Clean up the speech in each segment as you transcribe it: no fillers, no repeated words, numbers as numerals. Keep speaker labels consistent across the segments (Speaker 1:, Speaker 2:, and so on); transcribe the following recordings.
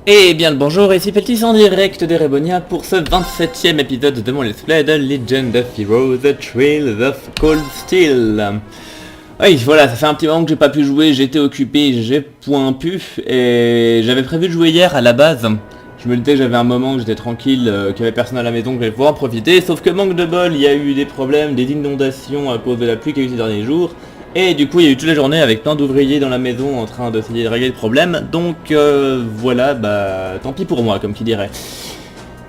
Speaker 1: Et bien le bonjour, ici Peltis en direct de Rebonia pour ce 27e épisode de mon let's play de Legend of Heroes, The Trails of Cold Steel. Oui, voilà, ça fait un petit moment que j'ai pas pu jouer, j'étais occupé, j'ai point pu, et j'avais prévu de jouer hier à la base. Je me disais que j'avais un moment que j'étais tranquille, qu'il y avait personne à la maison, que j'allais pouvoir en profiter, sauf que manque de bol, il y a eu des problèmes, des inondations à cause de la pluie qu'il y a eu ces derniers jours. Et du coup il y a eu toute la journée avec plein d'ouvriers dans la maison en train d'essayer de régler le problème. Donc voilà, bah tant pis pour moi comme qui dirait.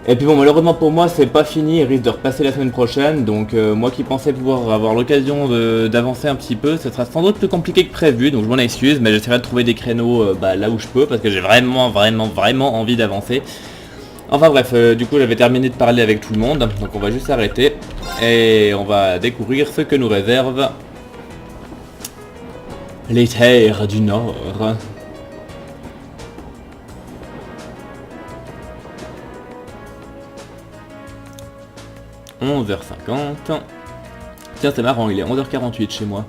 Speaker 1: Et puis bon, malheureusement pour moi c'est pas fini, il risque de repasser la semaine prochaine. Donc moi qui pensais pouvoir avoir l'occasion d'avancer un petit peu, ce sera sans doute plus compliqué que prévu. Donc je m'en excuse, mais j'essaierai de trouver des créneaux là où je peux, parce que j'ai vraiment envie d'avancer. Enfin bref, du coup j'avais terminé de parler avec tout le monde. Donc on va juste s'arrêter et on va découvrir ce que nous réserve les terres du Nord. 11h50. Tiens, c'est marrant, il est 11h48 chez moi.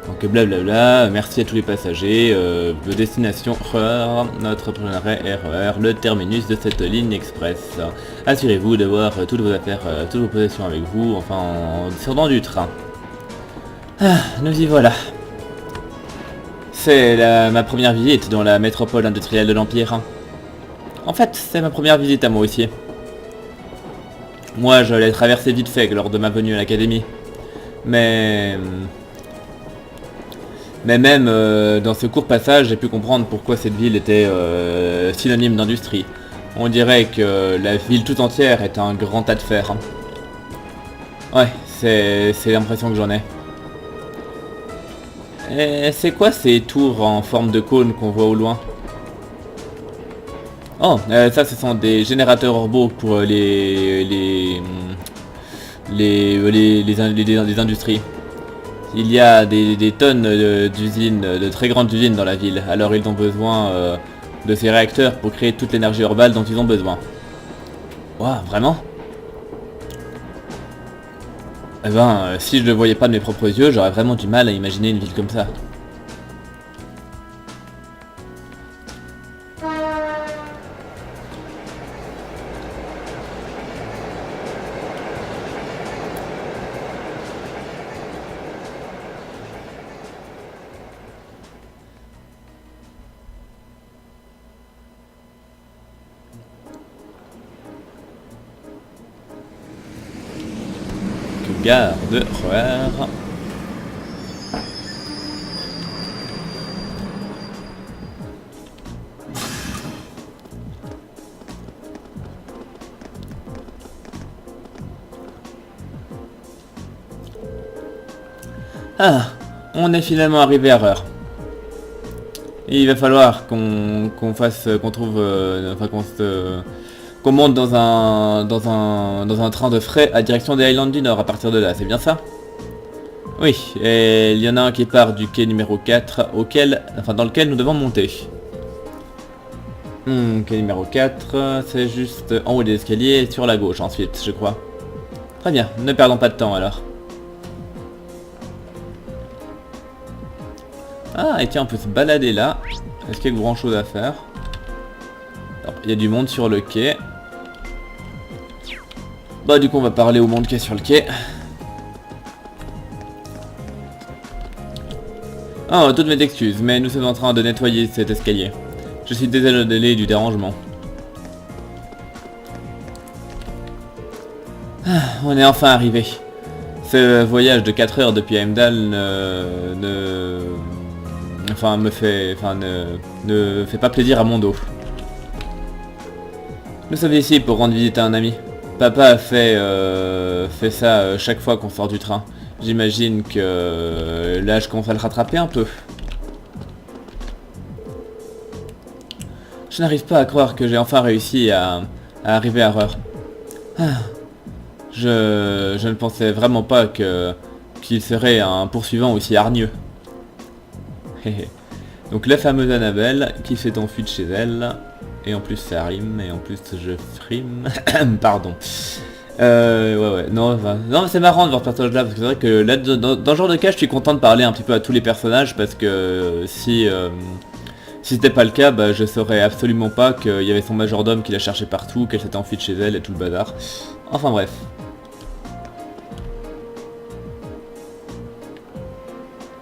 Speaker 1: Donc blablabla, merci à tous les passagers. De destination RER, notre prochain arrêt RER, le terminus de cette ligne express. Assurez-vous d'avoir toutes vos affaires, toutes vos possessions avec vous, enfin en descendant du train. Ah, nous y voilà. C'est ma première visite dans la métropole industrielle de l'Empire. En fait, c'est ma première visite à moi aussi. Moi, je l'ai traversé vite fait lors de ma venue à l'académie. Mais même dans ce court passage, j'ai pu comprendre pourquoi cette ville était synonyme d'industrie. On dirait que la ville tout entière est un grand tas de fer. Ouais, c'est l'impression que j'en ai. Et c'est quoi ces tours en forme de cône qu'on voit au loin? Oh, ça ce sont des générateurs robots pour les industries. Il y a des tonnes d'usines, de très grandes usines dans la ville, alors ils ont besoin de ces réacteurs pour créer toute l'énergie urbane dont ils ont besoin. Ouah, vraiment? Eh ben, si je le voyais pas de mes propres yeux, j'aurais vraiment du mal à imaginer une ville comme ça. Gare de RER. Ah, on est finalement arrivé à RER. Il va falloir qu'on trouve, qu'on monte dans un train de frais à direction des Highlands du Nord à partir de là, c'est bien ça? Oui, et il y en a un qui part du quai numéro 4 dans lequel nous devons monter. Quai numéro 4, c'est juste en haut des escaliers, sur la gauche ensuite, je crois. Très bien, ne perdons pas de temps alors. Ah, et tiens, on peut se balader là. Est-ce qu'il y a grand chose à faire? Il y a du monde sur le quai. Bah du coup on va parler au monde qui est sur le quai. Ah, toutes mes excuses, mais nous sommes en train de nettoyer cet escalier. Je suis désolé du dérangement. Ah, on est enfin arrivé. Ce voyage de 4 heures depuis Heimdall ne fait pas plaisir à mon dos. Nous sommes ici pour rendre visite à un ami. Papa fait ça chaque fois qu'on sort du train. J'imagine que là je commence à le rattraper un peu. Je n'arrive pas à croire que j'ai enfin réussi à arriver à RER. Ah, je ne pensais vraiment pas qu'il serait un poursuivant aussi hargneux. Donc la fameuse Annabelle qui s'est enfuie de chez elle. Et en plus ça rime, et en plus je frime. Pardon. Ouais, non, enfin, non, c'est marrant de voir ce personnage là, parce que c'est vrai que là, dans ce genre de cas, je suis content de parler un petit peu à tous les personnages, parce que si c'était pas le cas, bah, je saurais absolument pas qu'il y avait son majordome qui la cherchait partout, qu'elle s'était enfuie de chez elle et tout le bazar. Enfin bref.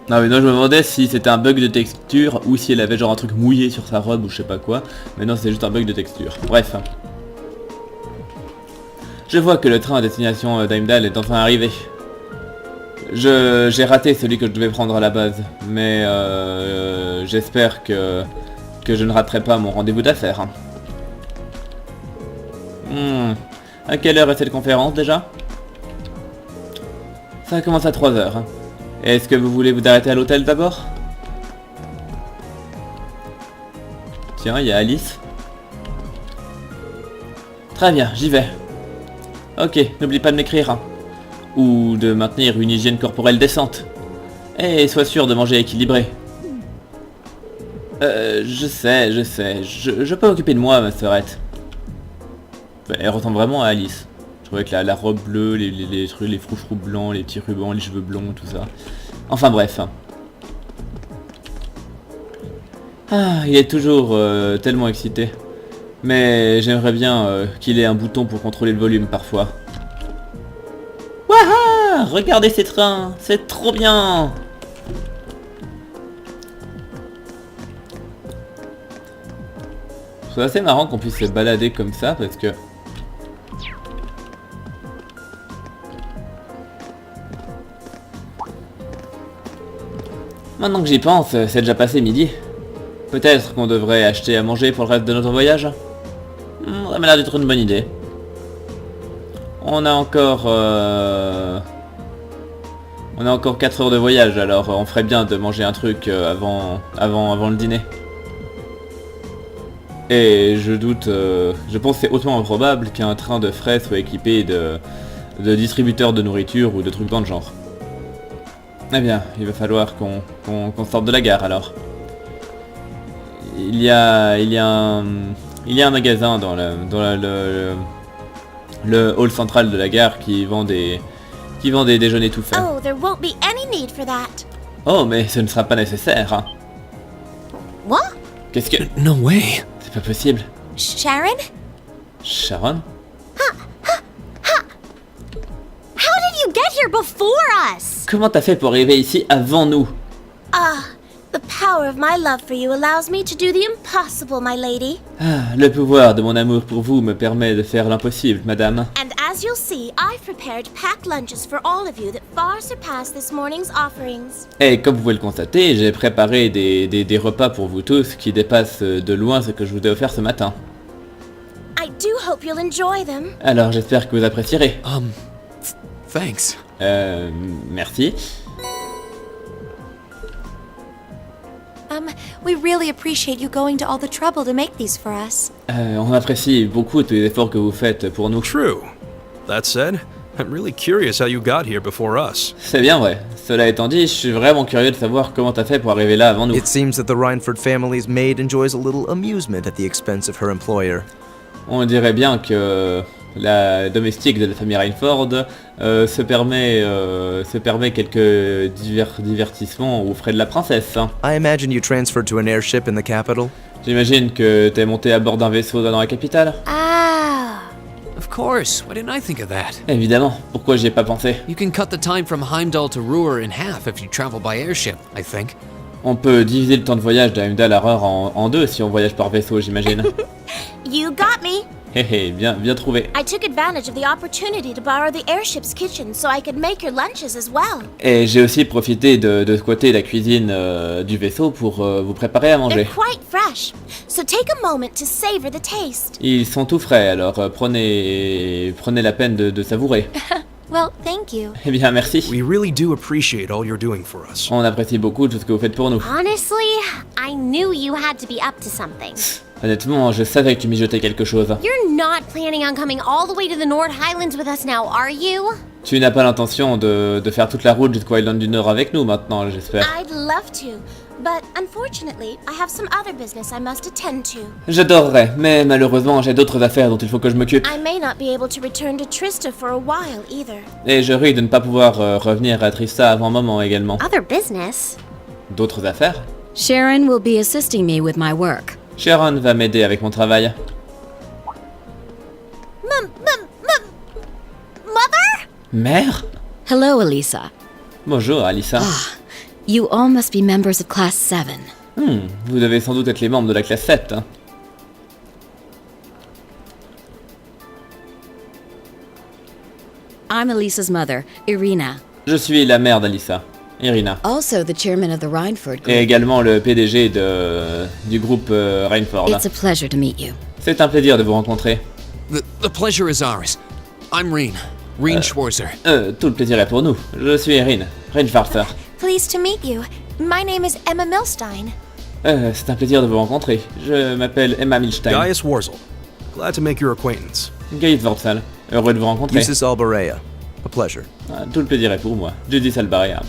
Speaker 1: Non mais non, je me demandais si c'était un bug de texture, ou si elle avait genre un truc mouillé sur sa robe, ou je sais pas quoi, mais non, c'est juste un bug de texture. Bref. Je vois que le train à destination d'Heimdall est enfin arrivé. J'ai raté celui que je devais prendre à la base, mais j'espère que je ne raterai pas mon rendez-vous d'affaires. À quelle heure est cette conférence déjà? Ça commence à 3 heures. Est-ce que vous voulez vous arrêter à l'hôtel d'abord? Tiens, il y a Alice. Très bien, j'y vais. Ok, n'oublie pas de m'écrire. Ou de maintenir une hygiène corporelle décente. Et sois sûr de manger équilibré. Je sais. Je peux m'occuper de moi, ma sœurette. Elle ressemble vraiment à Alice. Je trouvais que la robe bleue, les trucs, les froufrous blancs, les petits rubans, les cheveux blonds, tout ça. Enfin bref. Ah, il est toujours tellement excité. Mais j'aimerais bien qu'il ait un bouton pour contrôler le volume parfois. Waouh! Regardez ces trains, c'est trop bien! C'est assez marrant qu'on puisse se balader comme ça parce que... Maintenant que j'y pense, c'est déjà passé midi. Peut-être qu'on devrait acheter à manger pour le reste de notre voyage. Ça m'a l'air d'être une bonne idée. On a encore 4 heures de voyage, alors on ferait bien de manger un truc avant le dîner. Et je doute, je pense que c'est hautement improbable qu'un train de fret soit équipé de distributeurs de nourriture ou de trucs dans le genre. Eh bien, il va falloir qu'on sorte de la gare alors. Il y a un magasin dans le hall central de la gare qui vend des déjeuners tout faits.
Speaker 2: Oh, there won't be any need for that.
Speaker 1: Oh, mais ce ne sera pas nécessaire. Hein.
Speaker 2: What?
Speaker 1: Qu'est-ce que...
Speaker 3: No way.
Speaker 1: C'est pas possible.
Speaker 2: Sharon?
Speaker 1: Sharon?
Speaker 2: How did you get here before us?
Speaker 1: Comment t'as fait pour arriver ici avant nous?
Speaker 2: The power of my love for you allows me to do the impossible, my lady.
Speaker 1: Ah, le pouvoir de mon amour pour vous me permet de faire l'impossible, madame.
Speaker 2: And as you'll see, I've prepared packed lunches for all of you that far surpass this morning's offerings.
Speaker 1: Et comme vous pouvez le constater, j'ai préparé des repas pour vous tous qui dépassent de loin ce que je vous ai offert ce matin.
Speaker 2: I do hope you'll enjoy them.
Speaker 1: Alors j'espère que vous apprécierez.
Speaker 3: Thanks.
Speaker 1: Merci.
Speaker 2: We really appreciate you going to all the trouble to make these for us.
Speaker 1: On apprécie beaucoup tous les efforts que vous faites pour nous.
Speaker 4: True. That said, I'm really curious how you got here before us.
Speaker 1: C'est bien vrai. Cela étant dit, je suis vraiment curieux de savoir comment t'as fait pour arriver là avant nous.
Speaker 5: It seems that the Reinford family's maid enjoys a little amusement at the expense of her employer.
Speaker 1: On dirait bien que la domestique de la famille Reinford se permet quelques divertissements aux frais de la princesse. Hein.
Speaker 5: I imagine you transferred to an airship in the capital.
Speaker 1: J'imagine que t'es monté à bord d'un vaisseau dans la capitale.
Speaker 2: Ah.
Speaker 3: Of course. Why didn't I think of that?
Speaker 1: Évidemment, pourquoi j'y ai pas pensé?
Speaker 3: You can cut the time from Heimdall to Ruhr in half if you travel by airship, I think.
Speaker 1: On peut diviser le temps de voyage d'Heimdall à Ruhr en deux si on voyage par vaisseau, j'imagine.
Speaker 2: You got me.
Speaker 1: Hé hé, bien trouvé.
Speaker 2: I took advantage of the opportunity to borrow the airship's kitchen so I could make your lunches as well.
Speaker 1: Et j'ai aussi profité de squatter la cuisine du vaisseau pour vous préparer à
Speaker 2: They're
Speaker 1: manger.
Speaker 2: quite fresh, so take a moment to savor the taste.
Speaker 1: Ils sont tout frais, alors prenez la peine de savourer.
Speaker 2: Well, thank you.
Speaker 1: Eh bien, merci.
Speaker 4: We really do appreciate all you're doing for us.
Speaker 1: On apprécie beaucoup tout ce que vous faites pour nous.
Speaker 2: Honestly, I knew you had to be up to something.
Speaker 1: Honnêtement, je savais que tu mijotais quelque chose.
Speaker 2: You're not planning on coming all the way to the Nord Highlands with us now, are you?
Speaker 1: Tu n'as pas l'intention de faire toute la route jusqu'au Island du Nord avec nous maintenant, j'espère.
Speaker 2: I'd love to, but unfortunately, I have some other business I must attend to.
Speaker 1: J'adorerais, mais malheureusement j'ai d'autres affaires dont il faut que je m'occupe.
Speaker 2: I may not be able to return to Trista for a while either.
Speaker 1: Et je risque de ne pas pouvoir revenir à Trista avant un moment également.
Speaker 2: Other business?
Speaker 1: D'autres affaires?
Speaker 6: Sharon will be assisting me with my work.
Speaker 1: Sharon va m'aider avec mon travail.
Speaker 2: Mother?
Speaker 1: Mère?
Speaker 6: Hello, Elisa.
Speaker 1: Bonjour, Alyssa.
Speaker 6: You all must be members of Class 7.
Speaker 1: Vous devez sans doute être les membres de la classe 7. Hein.
Speaker 6: I'm Elisa's mother, Irina.
Speaker 1: Je suis la mère d'Alyssa, Irina.
Speaker 6: Also the chairman of the Rhineford Group.
Speaker 1: Et également le PDG du groupe Rainford.
Speaker 6: It's a pleasure to meet you.
Speaker 1: C'est un plaisir de vous rencontrer.
Speaker 3: The pleasure is ours. I'm Reen Schwarzer.
Speaker 1: Tout le plaisir est pour nous. Je suis Erin, Rainfarther.
Speaker 2: Pleased to meet you. My name is Emma Milstein.
Speaker 1: C'est un plaisir de vous rencontrer. Je m'appelle Emma Milstein.
Speaker 4: Gaius Warzel. Glad to make your acquaintance.
Speaker 1: Gaius Worzel. Heureux de vous rencontrer.
Speaker 5: Eustace Alberea. A pleasure.
Speaker 1: Tout le plaisir est pour moi. Judith Albarea.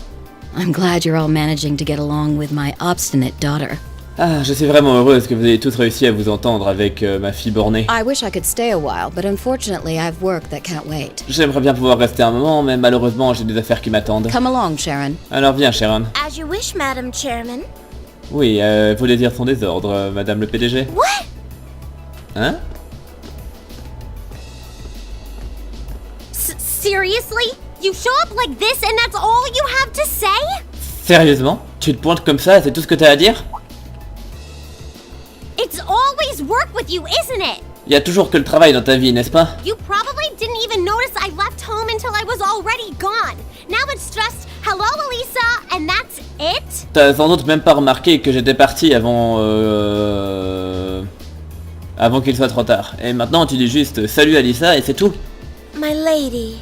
Speaker 6: I'm glad you're all managing to get along with my obstinate daughter.
Speaker 1: Je suis vraiment heureuse que vous ayez tous réussi à vous entendre avec ma fille bornée.
Speaker 6: I wish I could stay a while, but unfortunately I've work that can't wait.
Speaker 1: J'aimerais bien pouvoir rester un moment, mais malheureusement j'ai des affaires qui m'attendent.
Speaker 6: Come along, Sharon.
Speaker 1: Alors viens, Sharon.
Speaker 2: As you wish, Madam Chairman.
Speaker 1: Oui, vos désirs sont des ordres, Madame le PDG.
Speaker 2: What?
Speaker 1: Hein?
Speaker 2: Seriously? You show up like this and that's all you have to say?
Speaker 1: Sérieusement? Tu te pointes comme ça et c'est tout ce que t'as à dire?
Speaker 2: It's always work with you, isn't it?
Speaker 1: Il y a toujours que le travail dans ta vie, n'est-ce pas?
Speaker 2: You probably didn't even notice I left home until I was already gone. Now it's just, hello, Elisa, and that's it?
Speaker 1: T'as sans doute même pas remarqué que j'étais parti avant qu'il soit trop tard. Et maintenant tu dis juste salut Alyssa et c'est tout.
Speaker 2: My lady.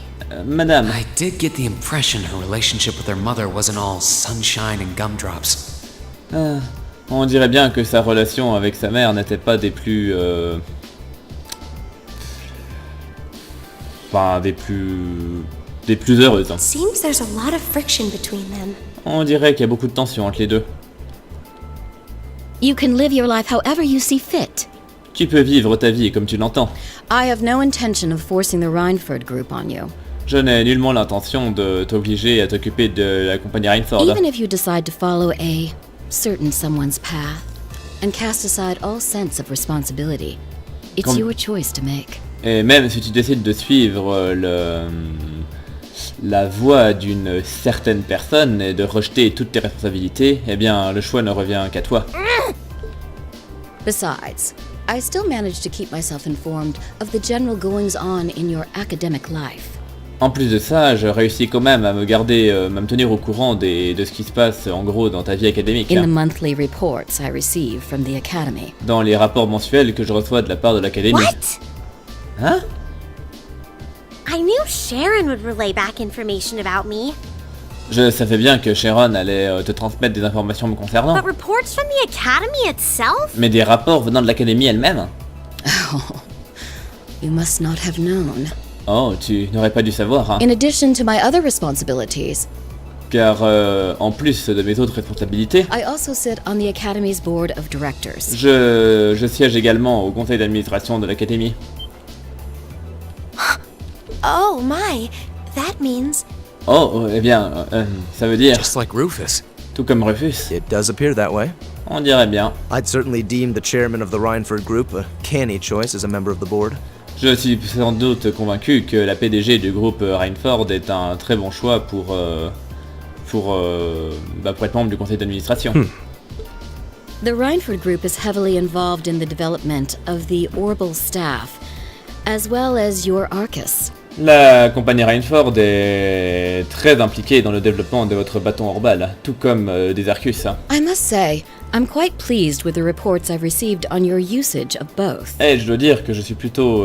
Speaker 1: Madame.
Speaker 3: I did get the impression her relationship with her mother wasn't all sunshine and gumdrops.
Speaker 1: On dirait bien que sa relation avec sa mère n'était pas des plus... Enfin, des plus heureuses. Hein.
Speaker 2: Seems there's a lot of friction between them.
Speaker 1: On dirait qu'il y a beaucoup de tension entre les deux.
Speaker 6: You can live your life however you see fit.
Speaker 1: Tu peux vivre ta vie comme tu l'entends.
Speaker 6: I have no intention of forcing the Rhineford Group on you.
Speaker 1: Je n'ai nullement l'intention de t'obliger à t'occuper de la compagnie Rainford.
Speaker 6: Even if you decide to follow a certain someone's path and cast aside all sense of responsibility, it's your choice to make.
Speaker 1: Et même si tu décides de suivre la voie d'une certaine personne et de rejeter toutes tes responsabilités, eh bien le choix ne revient qu'à toi.
Speaker 6: Besides, I still manage to keep myself informed of the general goings-on in your academic life.
Speaker 1: En plus de ça, je réussis quand même à me tenir au courant de ce qui se passe en gros dans ta vie académique.
Speaker 6: In the monthly reports I receive from the academy.
Speaker 1: Dans les rapports mensuels que je reçois de la part de l'académie.
Speaker 2: What?
Speaker 1: Hein?
Speaker 2: I knew Sharon would relay back information about me.
Speaker 1: Je savais bien que Sharon allait te transmettre des informations me concernant.
Speaker 2: But reports from the academy itself?
Speaker 1: Mais des rapports venant de l'académie elle-même?
Speaker 6: You must not have known.
Speaker 1: Oh, tu n'aurais pas dû savoir, hein.
Speaker 6: In addition to my other responsibilities,
Speaker 1: Car en plus de mes autres responsabilités,
Speaker 6: I also sit on the academy's board of directors.
Speaker 1: je siège également au conseil d'administration de l'académie.
Speaker 2: Oh my, that means...
Speaker 1: Oh, eh bien, ça veut dire,
Speaker 3: Just like Rufus.
Speaker 1: tout comme Rufus,
Speaker 5: It does appear that way.
Speaker 1: on dirait bien.
Speaker 5: I'd certainly deem the chairman of the Rhineford Group a canny choice as a member of the board.
Speaker 1: Je suis sans doute convaincu que la PDG du groupe Rainford est un très bon choix pour être membre du conseil d'administration.
Speaker 6: The Rhineford Group is heavily involved in the development of the Orbital staff, as well as your Arcus.
Speaker 1: La compagnie Rainford est très impliquée dans le développement de votre bâton Orbal, tout comme des Arcus.
Speaker 6: I must say, I'm quite pleased with the reports I've received on your usage of both.
Speaker 1: Et je dois dire que je suis plutôt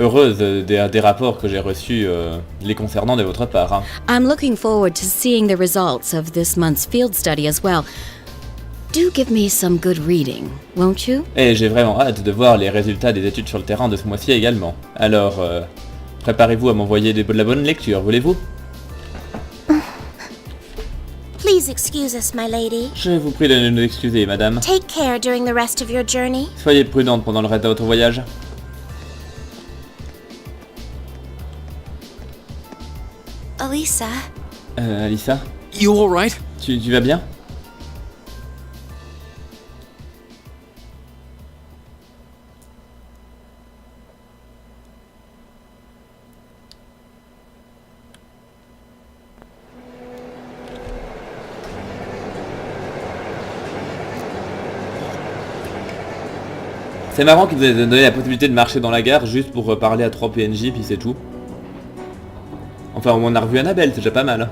Speaker 1: heureuse des rapports que j'ai reçus les concernant de votre part. Hein.
Speaker 6: I'm looking forward to seeing the results of this month's field study as well. Do give me some good reading, won't you?
Speaker 1: Et j'ai vraiment hâte de voir les résultats des études sur le terrain de ce mois-ci également. Alors, préparez-vous à m'envoyer de la bonne lecture, voulez-vous?
Speaker 2: Please excuse us, my lady.
Speaker 1: Je vous prie de nous excuser, madame.
Speaker 2: Take care during the rest of your journey.
Speaker 1: Soyez prudente pendant le reste de votre voyage.
Speaker 2: Elisa,
Speaker 1: Alissa,
Speaker 3: You alright?
Speaker 1: tu vas bien? C'est marrant qu'ils aient donné la possibilité de marcher dans la gare juste pour parler à 3 PNJ puis c'est tout. Enfin on a revu Annabelle, c'est déjà pas mal.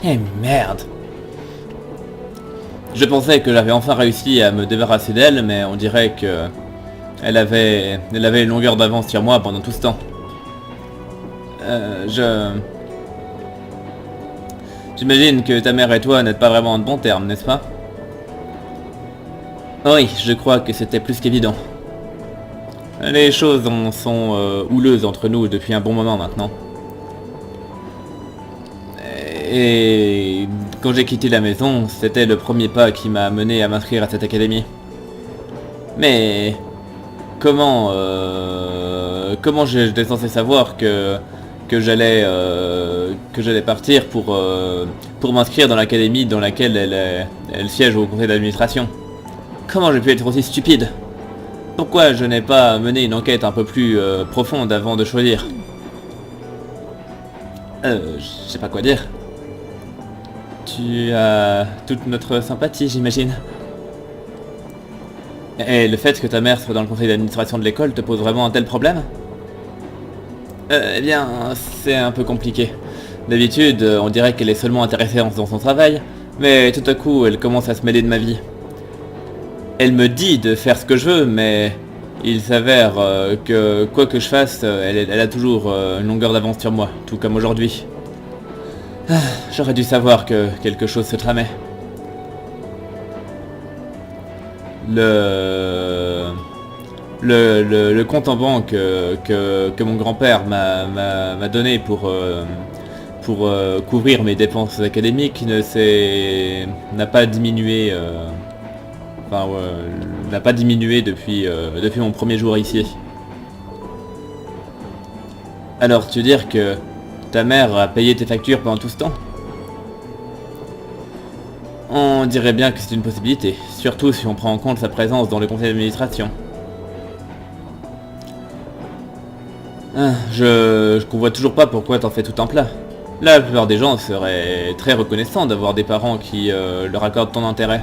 Speaker 1: Eh merde. Je pensais que j'avais enfin réussi à me débarrasser d'elle, mais on dirait que elle avait une longueur d'avance sur moi pendant tout ce temps. J'imagine que ta mère et toi n'êtes pas vraiment en de bons termes, n'est-ce pas? Oui, je crois que c'était plus qu'évident. Les choses sont houleuses entre nous depuis un bon moment maintenant. Et quand j'ai quitté la maison, c'était le premier pas qui m'a mené à m'inscrire à cette académie. Mais comment j'étais censé savoir que j'allais partir pour m'inscrire dans l'académie dans laquelle elle siège au conseil d'administration? Comment j'ai pu être aussi stupide? Pourquoi je n'ai pas mené une enquête un peu plus profonde avant de choisir? Je sais pas quoi dire. Tu as toute notre sympathie, j'imagine. Et le fait que ta mère soit dans le conseil d'administration de l'école te pose vraiment un tel problème? Eh bien, c'est un peu compliqué. D'habitude, on dirait qu'elle est seulement intéressée dans son travail, mais tout à coup, elle commence à se mêler de ma vie. Elle me dit de faire ce que je veux, mais il s'avère que quoi que je fasse, elle a toujours une longueur d'avance sur moi, tout comme aujourd'hui. Ah, j'aurais dû savoir que quelque chose se tramait. Le compte en banque que mon grand-père m'a donné pour couvrir mes dépenses académiques n'a pas diminué depuis mon premier jour ici. Alors tu veux dire que ta mère a payé tes factures pendant tout ce temps? On dirait bien que c'est une possibilité, surtout si on prend en compte sa présence dans le conseil d'administration. Je comprends toujours pas pourquoi t'en fais tout un plat. La plupart des gens seraient très reconnaissants d'avoir des parents qui leur accordent ton intérêt.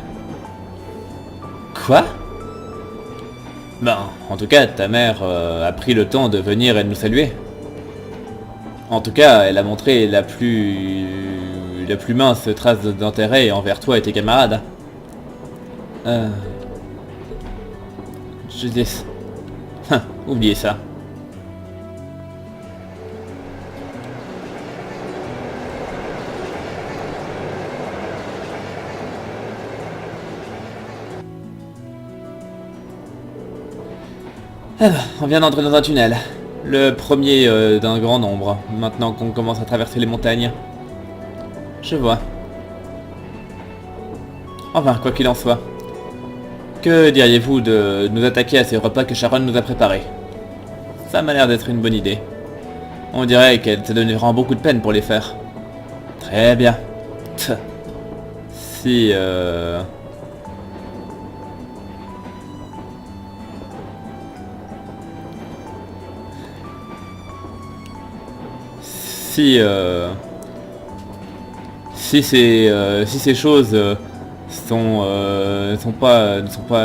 Speaker 1: Quoi? Ben, en tout cas, ta mère a pris le temps de venir et de nous saluer. En tout cas, elle a montré la plus mince trace d'intérêt envers toi et tes camarades. Je dis... oubliez ça. Ah bah, on vient d'entrer dans un tunnel. Le premier d'un grand nombre, maintenant qu'on commence à traverser les montagnes. Je vois. Enfin, quoi qu'il en soit. Que diriez-vous de nous attaquer à ces repas que Sharon nous a préparés? Ça m'a l'air d'être une bonne idée. On dirait qu'elle te donné vraiment beaucoup de peine pour les faire. Très bien. Si si ces choses ne sont pas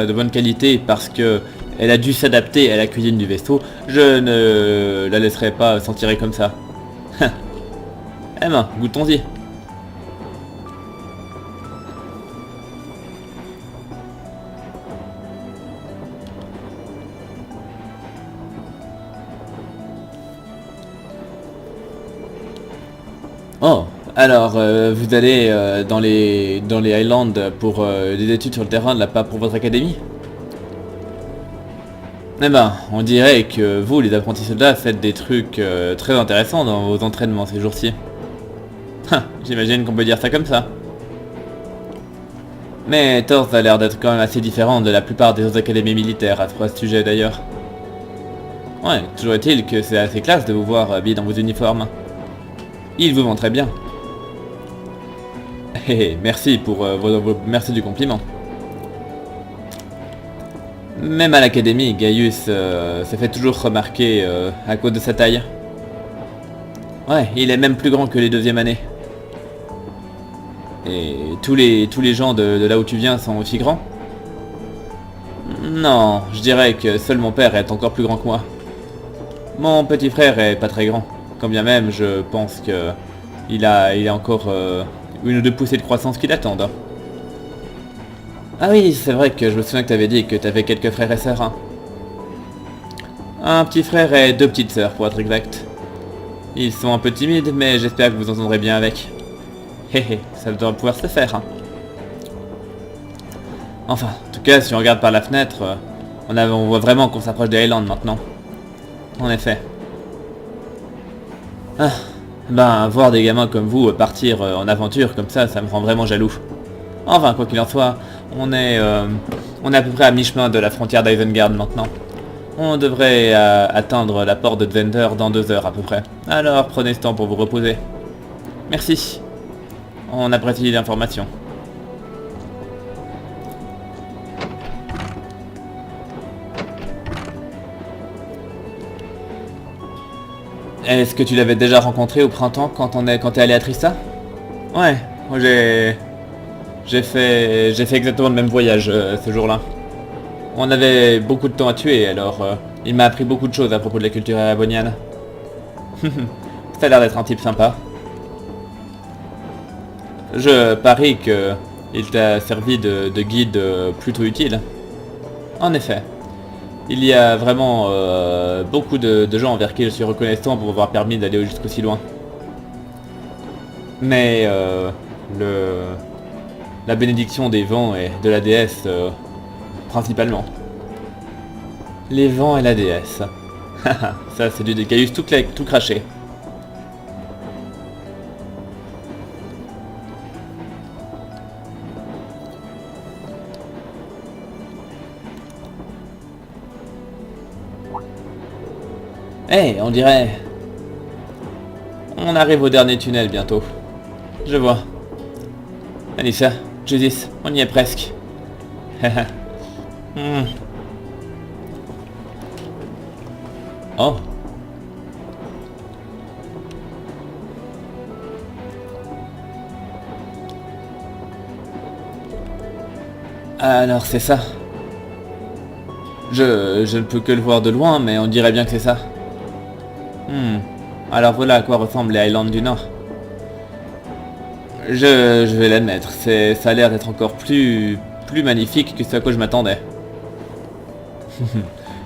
Speaker 1: de bonne qualité parce que elle a dû s'adapter à la cuisine du vaisseau, je ne la laisserai pas s'en tirer comme ça. Eh ben, goûtons-y. Oh, alors vous allez dans les Highlands pour des études sur le terrain, là pas pour votre académie? Eh ben, on dirait que vous, les apprentis soldats, faites des trucs très intéressants dans vos entraînements ces jours-ci. J'imagine qu'on peut dire ça comme ça. Mais Thors a l'air d'être quand même assez différent de la plupart des autres académies militaires à ce sujet d'ailleurs. Ouais, toujours est-il que c'est assez classe de vous voir habillé dans vos uniformes. Il vous vend très bien. Merci pour merci du compliment. Même à l'académie, Gaius se fait toujours remarquer à cause de sa taille. Ouais, il est même plus grand que les deuxièmes années. Et tous les gens de là où tu viens sont aussi grands? Non, je dirais que seul mon père est encore plus grand que moi. Mon petit frère est pas très grand. Quand bien même, je pense que il a encore une ou deux poussées de croissance qui l'attendent. Ah oui, c'est vrai que je me souviens que t'avais dit que t'avais quelques frères et sœurs. Hein. Un petit frère et deux petites sœurs pour être exact. Ils sont un peu timides, mais j'espère que vous entendrez bien avec. Hé, ça doit pouvoir se faire. Hein. Enfin, en tout cas, si on regarde par la fenêtre, on voit vraiment qu'on s'approche des Highlands maintenant. En effet. Ah, ben, voir des gamins comme vous partir en aventure comme ça me rend vraiment jaloux. Enfin, quoi qu'il en soit, on est à peu près à mi-chemin de la frontière d'Isengard maintenant. On devrait atteindre la porte de Zender dans 2 heures à peu près. Alors, prenez ce temps pour vous reposer. Merci. On apprécie l'information. Est-ce que tu l'avais déjà rencontré au printemps quand t'es allé à Trista? Ouais, moi j'ai fait exactement le même voyage ce jour-là. On avait beaucoup de temps à tuer, alors il m'a appris beaucoup de choses à propos de la culture erebonienne. Ça a l'air d'être un type sympa. Je parie que il t'a servi de guide plutôt utile. En effet. Il y a vraiment beaucoup de gens envers qui je suis reconnaissant pour m'avoir permis d'aller jusqu'aussi loin. Mais la bénédiction des vents et de la déesse principalement. Les vents et la déesse. Ça c'est du Gaius tout craché. Eh, on dirait... On arrive au dernier tunnel bientôt. Je vois. Alissa, Judith, on y est presque. Oh. Alors c'est ça. Je ne peux que le voir de loin, mais on dirait bien que c'est ça. Alors voilà à quoi ressemblent les Highlands du Nord. Je vais l'admettre, ça a l'air d'être encore plus magnifique que ce à quoi je m'attendais.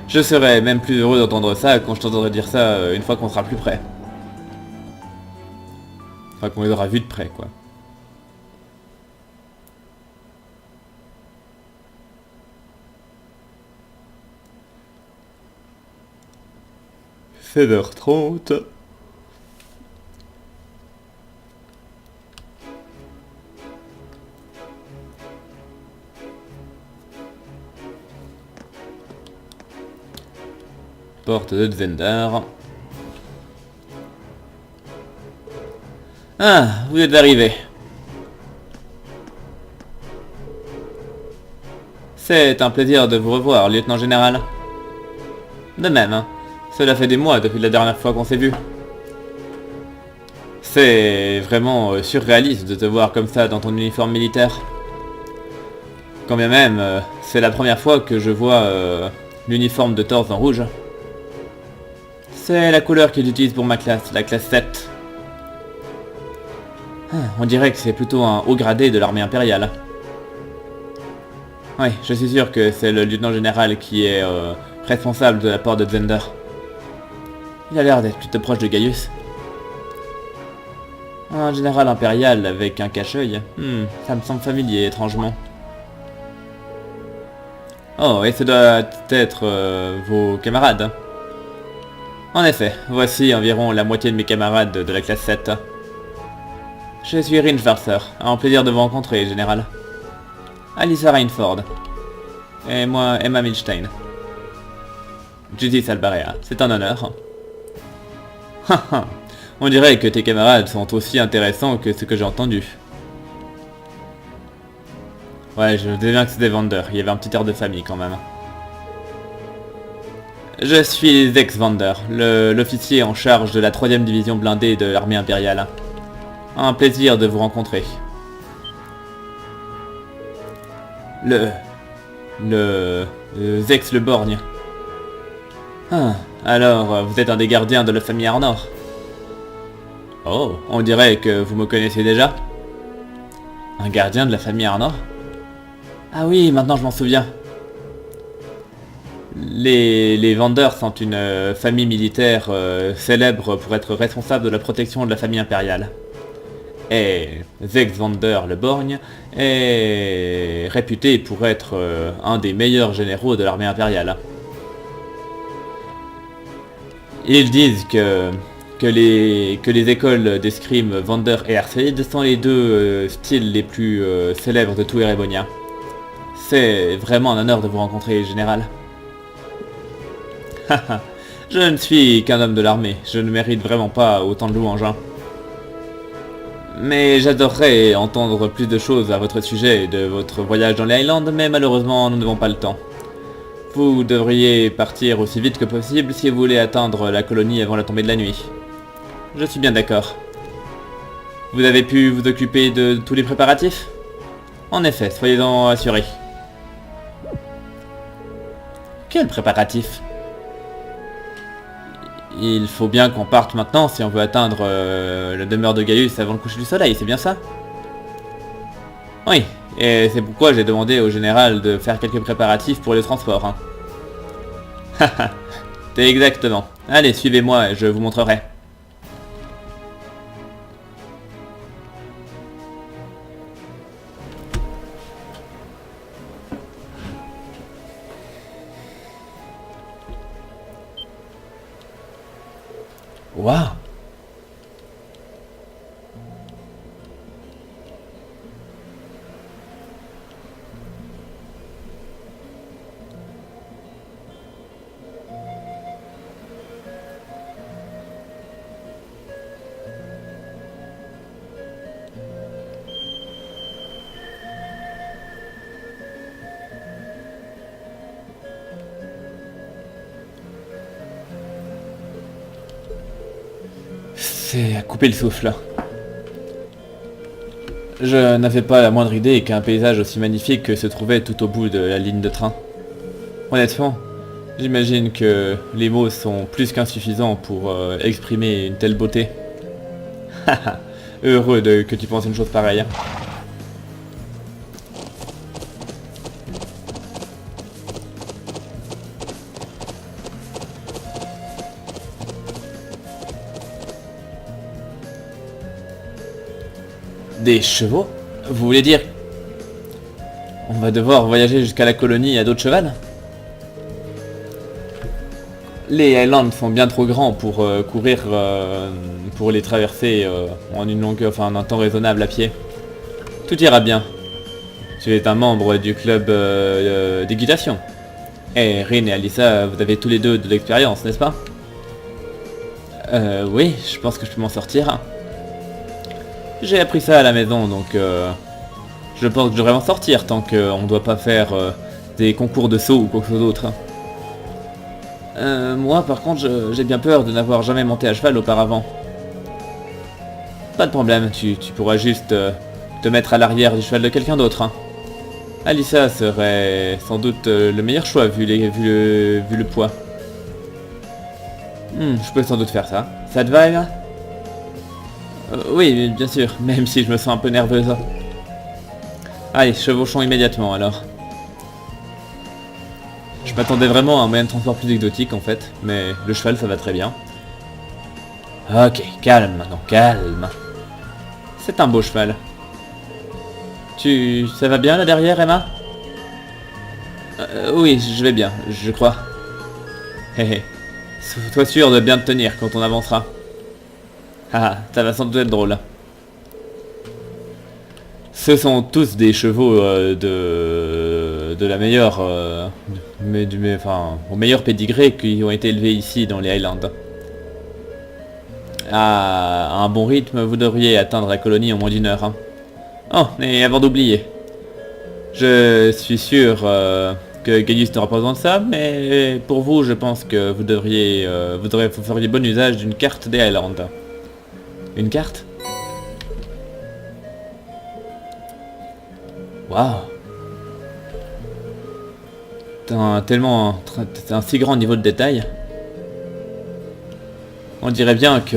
Speaker 1: Je serais même plus heureux d'entendre ça quand je t'entendrai dire ça une fois qu'on sera plus près. Enfin qu'on les aura vus de près, quoi. C'est 16h30. Porte de Zender. Ah, vous êtes arrivés. C'est un plaisir de vous revoir, lieutenant général. De même, hein. Cela fait des mois depuis la dernière fois qu'on s'est vu. C'est vraiment surréaliste de te voir comme ça dans ton uniforme militaire. Quand bien même, c'est la première fois que je vois l'uniforme de Thors en rouge. C'est la couleur qu'ils utilisent pour ma classe, la classe 7. On dirait que c'est plutôt un haut gradé de l'armée impériale. Oui, je suis sûr que c'est le lieutenant général qui est responsable de la porte de Zender. Il a l'air d'être plutôt proche de Gaius. Un général impérial avec un cache-œil. Ça me semble familier, étrangement. Oh, et ce doit être vos camarades. En effet, voici environ la moitié de mes camarades de la classe 7. Je suis Rin Schwarzer, un plaisir de vous rencontrer, général. Alyssa Rainford. Et moi, Emma Milstein. Judith Albarea, c'est un honneur. On dirait que tes camarades sont aussi intéressants que ce que j'ai entendu. Ouais, je sais bien que c'est des vendeurs, il y avait un petit air de famille quand même. Je suis Zex Vander, l'officier en charge de la 3ème division blindée de l'armée impériale. Un plaisir de vous rencontrer. Zex le Borgne. Ah, alors, vous êtes un des gardiens de la famille Arnor. Oh, on dirait que vous me connaissez déjà. Un gardien de la famille Arnor? Ah oui, maintenant je m'en souviens. Les Vendeurs sont une famille militaire célèbre pour être responsable de la protection de la famille impériale. Et Zex Vander le Borgne est réputé pour être un des meilleurs généraux de l'armée impériale. Ils disent que les écoles d'escrime Vander et Arseid sont les deux styles les plus célèbres de tout Erebonia. C'est vraiment un honneur de vous rencontrer, général. Haha, je ne suis qu'un homme de l'armée, je ne mérite vraiment pas autant de louanges. Mais j'adorerais entendre plus de choses à votre sujet de votre voyage dans les Highlands, mais malheureusement nous n'avons pas le temps. Vous devriez partir aussi vite que possible si vous voulez atteindre la colonie avant la tombée de la nuit. Je suis bien d'accord. Vous avez pu vous occuper de tous les préparatifs? En effet, soyez-en assurés. Quel préparatif? Il faut bien qu'on parte maintenant si on veut atteindre la demeure de Gaius avant le coucher du soleil, c'est bien ça? Oui, et c'est pourquoi j'ai demandé au général de faire quelques préparatifs pour le transport. Hein. Haha, c'est exactement. Allez, suivez-moi et je vous montrerai. Waouh! C'est à couper le souffle. Je n'avais pas la moindre idée qu'un paysage aussi magnifique se trouvait tout au bout de la ligne de train. Honnêtement, j'imagine que les mots sont plus qu'insuffisants pour exprimer une telle beauté. Haha, heureux que tu penses une chose pareille. Des chevaux? Vous voulez dire... On va devoir voyager jusqu'à la colonie à dos de cheval? Les Highlands sont bien trop grands pour courir, pour les traverser en une longueur, enfin en un temps raisonnable à pied. Tout ira bien. Tu es un membre du club d'équitation. Et Rin et Alyssa, vous avez tous les deux de l'expérience, n'est-ce pas? Oui, je pense que je peux m'en sortir. J'ai appris ça à la maison, donc je pense que je devrais m'en sortir tant qu'on ne doit pas faire des concours de saut ou quoi que ce soit d'autre. Moi, par contre, j'ai bien peur de n'avoir jamais monté à cheval auparavant. Pas de problème, tu pourras juste te mettre à l'arrière du cheval de quelqu'un d'autre. Hein. Alyssa serait sans doute le meilleur choix vu le poids. Je peux sans doute faire ça. Ça te va, Emma? Oui, bien sûr, même si je me sens un peu nerveuse. Allez, chevauchons immédiatement alors. Je m'attendais vraiment à un moyen de transport plus exotique en fait, mais le cheval ça va très bien. Ok, calme maintenant, calme. C'est un beau cheval. Ça va bien là derrière, Emma? Oui, je vais bien, je crois. Hé hé. Sois sûr de bien te tenir quand on avancera. Ah, ça va sans doute être drôle. Ce sont tous des chevaux de la meilleure, au meilleur pédigré qui ont été élevés ici dans les Highlands. À un bon rythme, vous devriez atteindre la colonie en moins d'1 heure. Hein. Oh, et avant d'oublier, je suis sûr que Gaius ne représente ça, mais pour vous, je pense que vous feriez bon usage d'une carte des Highlands. Une carte? Waouh! T'as un si grand niveau de détail. On dirait bien que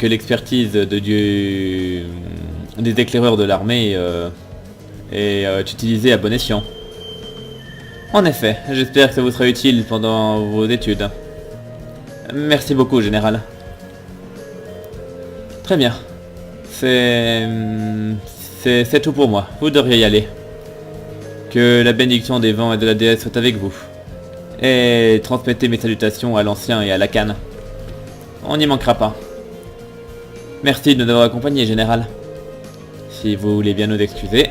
Speaker 1: l'expertise des éclaireurs de l'armée est utilisée à bon escient. En effet, j'espère que ça vous sera utile pendant vos études. Merci beaucoup, général. Très bien. C'est tout pour moi. Vous devriez y aller. Que la bénédiction des vents et de la déesse soit avec vous. Et transmettez mes salutations à l'ancien et à la canne. On n'y manquera pas. Merci de nous avoir accompagnés, général. Si vous voulez bien nous excuser.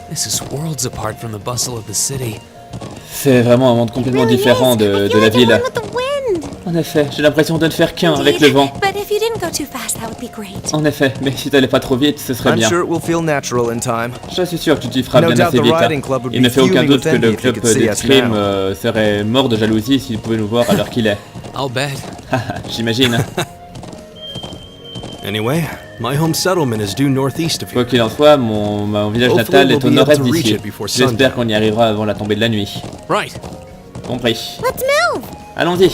Speaker 3: This is worlds apart from the bustle of the city.
Speaker 1: C'est vraiment un monde complètement différent de la ville. En effet, j'ai l'impression de ne faire qu'un avec le vent. En effet, mais si t'allais pas trop vite, ce serait
Speaker 5: I'm
Speaker 1: bien.
Speaker 5: sure it will feel natural in time.
Speaker 1: Je suis sûr que tu t'y feras
Speaker 5: No
Speaker 1: bien
Speaker 5: doubt
Speaker 1: assez
Speaker 5: the
Speaker 1: vite.
Speaker 5: riding club would
Speaker 1: Il ne
Speaker 5: be
Speaker 1: fait aucun
Speaker 5: fuming
Speaker 1: doute
Speaker 5: with
Speaker 1: que le
Speaker 5: envy if they
Speaker 1: club
Speaker 5: could see us
Speaker 1: d'escrime
Speaker 5: now.
Speaker 1: serait mort de jalousie s'il pouvait nous voir à l'heure qu'il est.
Speaker 3: I'll bet.
Speaker 1: J'imagine.
Speaker 4: Anyway, my home settlement is due northeast of
Speaker 1: Quoi
Speaker 4: here.
Speaker 1: qu'il en soit, mon village natal est au nord-est d'ici. J'espère qu'on y arrivera avant la tombée de la nuit.
Speaker 3: Right.
Speaker 1: Compris.
Speaker 2: Let's move!
Speaker 1: Allons-y.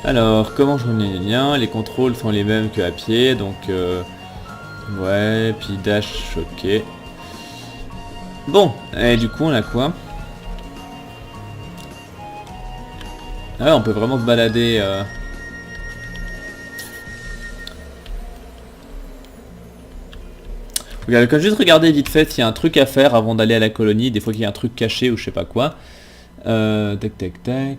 Speaker 1: Alors, comment je remets les liens? Les contrôles sont les mêmes qu'à pied, donc ouais, puis dash, ok. Bon, et du coup on a quoi? Ah ouais, on peut vraiment se balader. Regarde, quand juste regarder vite fait s'il y a un truc à faire avant d'aller à la colonie, des fois qu'il y a un truc caché ou je sais pas quoi. Tac tac tac.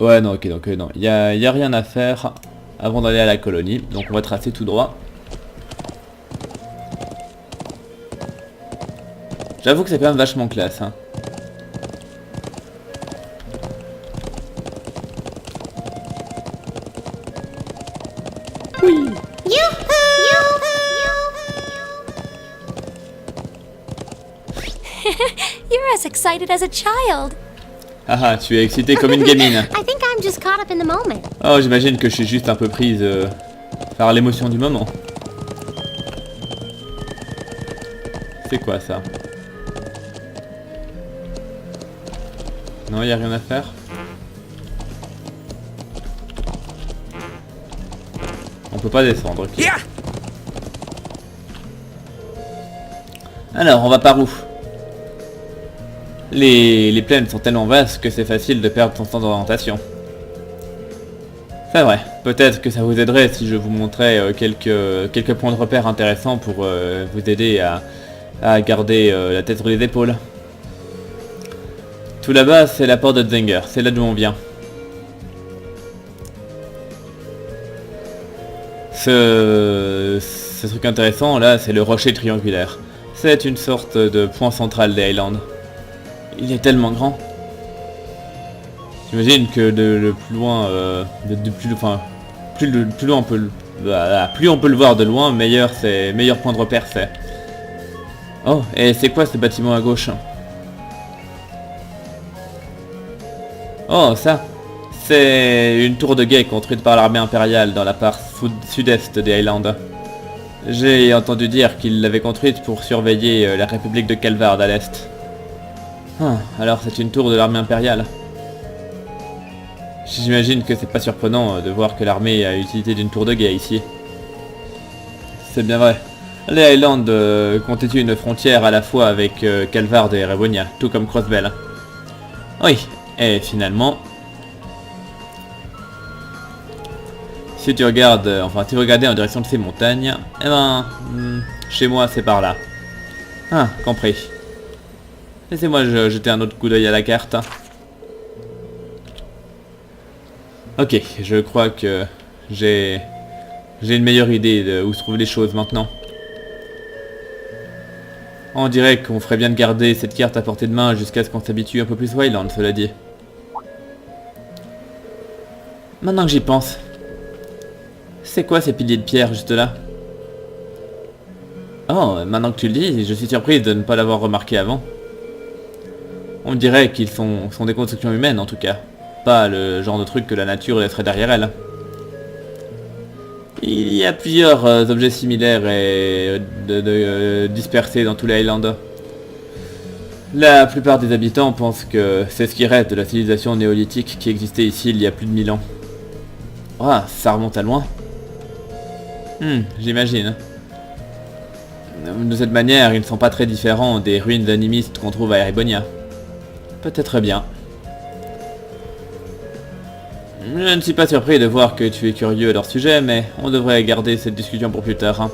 Speaker 1: Ouais non ok donc non, y a rien à faire avant d'aller à la colonie, donc on va tracer tout droit. J'avoue que c'est quand même vachement classe hein. Oui.
Speaker 2: You're as excited as a child.
Speaker 1: Ah, tu es excité comme une gamine.
Speaker 2: I think I'm just caught up in the moment.
Speaker 1: Oh, j'imagine que je suis juste un peu prise par l'émotion du moment. C'est quoi ça? Non, y a rien à faire. On peut pas descendre, ok. Alors, on va par où? Les plaines sont tellement vastes que c'est facile de perdre son sens d'orientation. C'est vrai, peut-être que ça vous aiderait si je vous montrais quelques points de repère intéressants pour vous aider à garder la tête sur les épaules. Tout là-bas, c'est la porte de Zenger, c'est là d'où on vient. Ce truc intéressant là, c'est le rocher triangulaire. C'est une sorte de point central des Highlands. Il est tellement grand. J'imagine que le plus loin, plus loin on peut plus on peut le voir de loin, meilleur point de repère c'est. Oh, et c'est quoi ce bâtiment à gauche? Oh, ça, c'est une tour de guet construite par l'armée impériale dans la part sud-est des Highlands. J'ai entendu dire qu'ils l'avaient construite pour surveiller la République de Calvard à l'est. Ah, alors c'est une tour de l'armée impériale. J'imagine que c'est pas surprenant de voir que l'armée a utilisé d'une tour de guet ici. C'est bien vrai. Les Highlands constituent une frontière à la fois avec Calvard et Rebonia, tout comme Crossbell. Oui, Et finalement, si tu regardes, enfin tu regardais en direction de ces montagnes, eh ben, chez moi c'est par là. Ah, compris. Laissez-moi jeter un autre coup d'œil à la carte. Ok, je crois que j'ai une meilleure idée de où se trouvent les choses maintenant. On dirait qu'on ferait bien de garder cette carte à portée de main jusqu'à ce qu'on s'habitue un peu plus au Highland, cela dit. Maintenant que j'y pense, c'est quoi ces piliers de pierre juste là? Oh, maintenant que tu le dis, je suis surprise de ne pas l'avoir remarqué avant. On dirait qu'ils sont des constructions humaines en tout cas, pas le genre de truc que la nature laisserait derrière elle. Il y a plusieurs objets similaires et dispersés dans tous les Highlands. La plupart des habitants pensent que c'est ce qui reste de la civilisation néolithique qui existait ici il y a plus de 1000 ans. Ah, ça remonte à loin. J'imagine. De cette manière, ils ne sont pas très différents des ruines animistes qu'on trouve à Erebonia. Peut-être bien. Je ne suis pas surpris de voir que tu es curieux à leur sujet, mais on devrait garder cette discussion pour plus tard.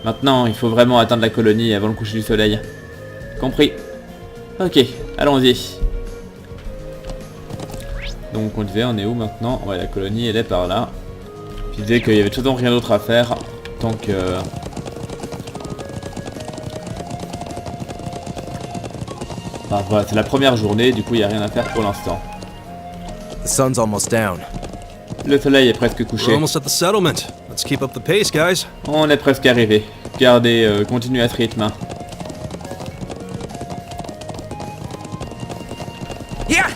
Speaker 1: Maintenant, il faut vraiment atteindre la colonie avant le coucher du soleil. Compris. Ok, allons-y. Donc on disait, on est où maintenant? Ouais, la colonie, elle est par là. Je disais qu'il y avait toujours rien d'autre à faire, tant que... Enfin, voilà, c'est la première journée, du coup il n'y a rien à faire pour l'instant.
Speaker 5: The sun's almost down.
Speaker 1: Le soleil est presque
Speaker 4: We're
Speaker 1: couché.
Speaker 4: almost at the settlement. Let's keep up the pace, guys.
Speaker 1: On est presque arrivé. Gardez, continuez à ce rythme.
Speaker 5: Yeah!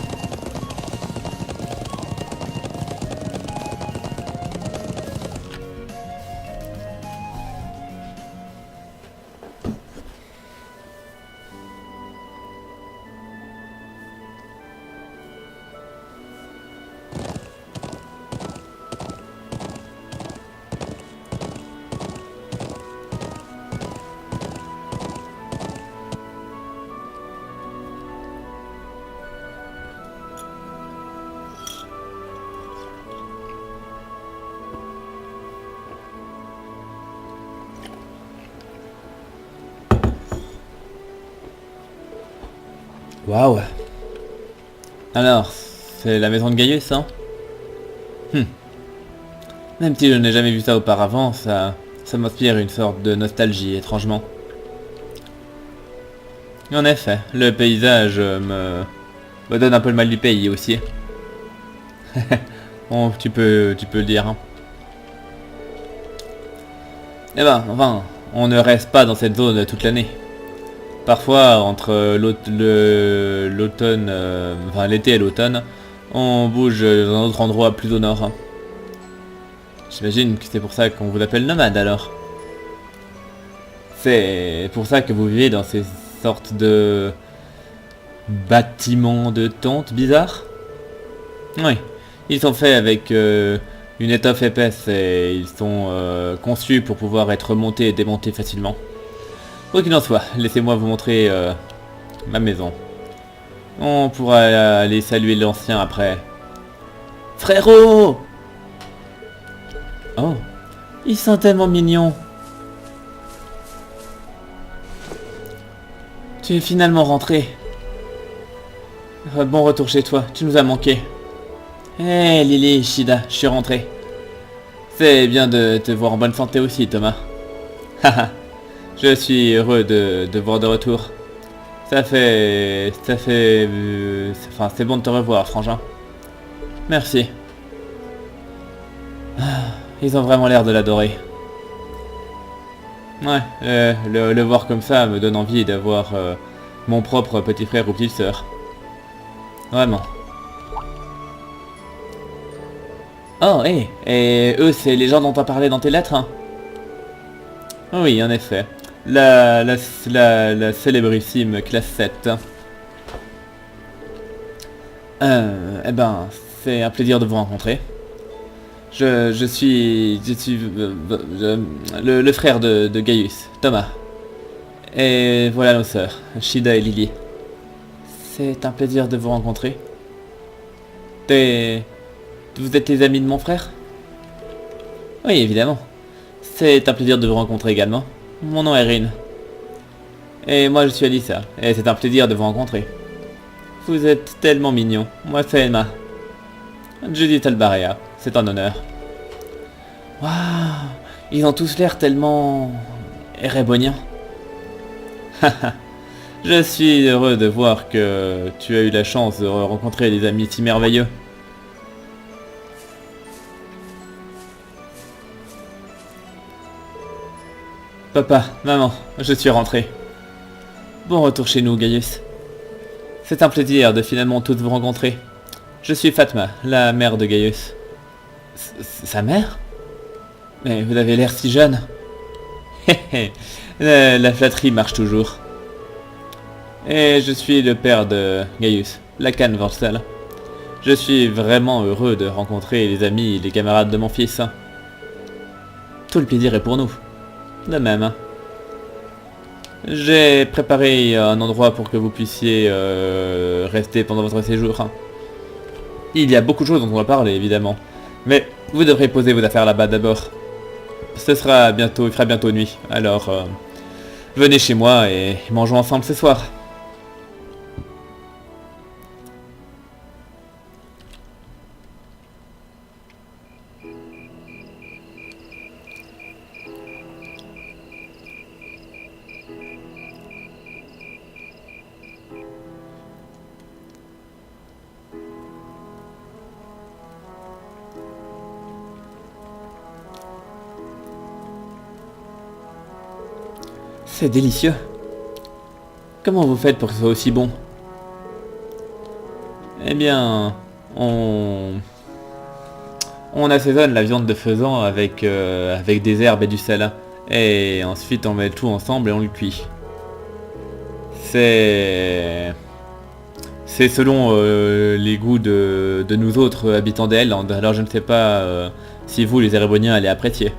Speaker 1: Waouh. Alors, c'est la maison de Gaius, hein? Même si je n'ai jamais vu ça auparavant, ça m'inspire une sorte de nostalgie, étrangement. En effet, le paysage me donne un peu le mal du pays aussi. Bon, tu peux le dire. Hein. Eh ben, enfin, on ne reste pas dans cette zone toute l'année. Parfois, entre l'automne, enfin l'été et l'automne, on bouge dans un autre endroit plus au nord. J'imagine que c'est pour ça qu'on vous appelle nomade alors. C'est pour ça que vous vivez dans ces sortes de bâtiments de tentes bizarres. Oui, ils sont faits avec une étoffe épaisse et ils sont conçus pour pouvoir être montés et démontés facilement. Quoi qu'il en soit, laissez-moi vous montrer ma maison. On pourra aller saluer l'ancien après. Frérot! Oh, ils sont tellement mignons. Tu es finalement rentré. Bon retour chez toi, tu nous as manqué. Hé Lily, Shida, je suis rentré. C'est bien de te voir en bonne santé aussi, Thomas. Haha. Je suis heureux de voir de retour. Enfin, c'est bon de te revoir, frangin. Merci. Ils ont vraiment l'air de l'adorer. Ouais, le voir comme ça me donne envie d'avoir mon propre petit frère ou petite sœur. Vraiment. Oh, hey, et eux, c'est les gens dont t'as parlé dans tes lettres, hein? Oui, en effet. La célébrissime classe 7. Eh ben, c'est un plaisir de vous rencontrer. Je suis le frère de Gaius, Thomas. Et voilà nos sœurs, Shida et Lily. C'est un plaisir de vous rencontrer. Vous êtes les amis de mon frère? Oui, évidemment. C'est un plaisir de vous rencontrer également. Mon nom est Rin. Et moi je suis Alyssa, et c'est un plaisir de vous rencontrer. Vous êtes tellement mignon. Moi c'est Emma. Judith Albarea, c'est un honneur. Waouh, ils ont tous l'air tellement... éréboniens. Je suis heureux de voir que tu as eu la chance de rencontrer des amis si merveilleux. Papa, maman, je suis rentré. Bon retour chez nous, Gaius. C'est un plaisir de finalement tous vous rencontrer. Je suis Fatma, la mère de Gaius. Sa mère? Mais vous avez l'air si jeune. La flatterie marche toujours. Et je suis le père de Gaius, Lacan Vorsel. Je suis vraiment heureux de rencontrer les amis et les camarades de mon fils. Tout le plaisir est pour nous. De même. J'ai préparé un endroit pour que vous puissiez rester pendant votre séjour. Il y a beaucoup de choses dont on va parler, évidemment. Mais vous devrez poser vos affaires là-bas d'abord. Ce sera bientôt, il fera bientôt nuit. Alors, venez chez moi et mangeons ensemble ce soir. C'est délicieux. Comment vous faites pour que ce soit aussi bon? Eh bien, on assaisonne la viande de faisan avec des herbes et du sel. Et ensuite on met tout ensemble et on le cuit. C'est selon les goûts de nous autres habitants des Highlands. Alors je ne sais pas si vous, les Éréboniens, allez apprécier.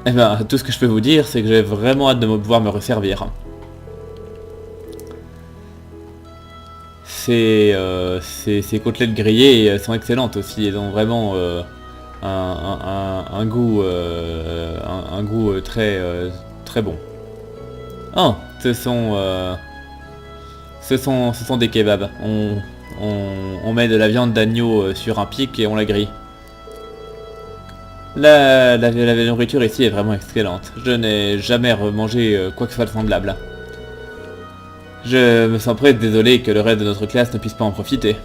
Speaker 1: Eh ben, tout ce que je peux vous dire, c'est que j'ai vraiment hâte de pouvoir me resservir. Ces côtelettes grillées sont excellentes aussi, elles ont vraiment un goût très très bon. Oh, ce sont des kebabs. On met de la viande d'agneau sur un pic et on la grille. La nourriture ici est vraiment excellente. Je n'ai jamais remangé quoi que ce soit de semblable. Je me sens presque désolé que le reste de notre classe ne puisse pas en profiter.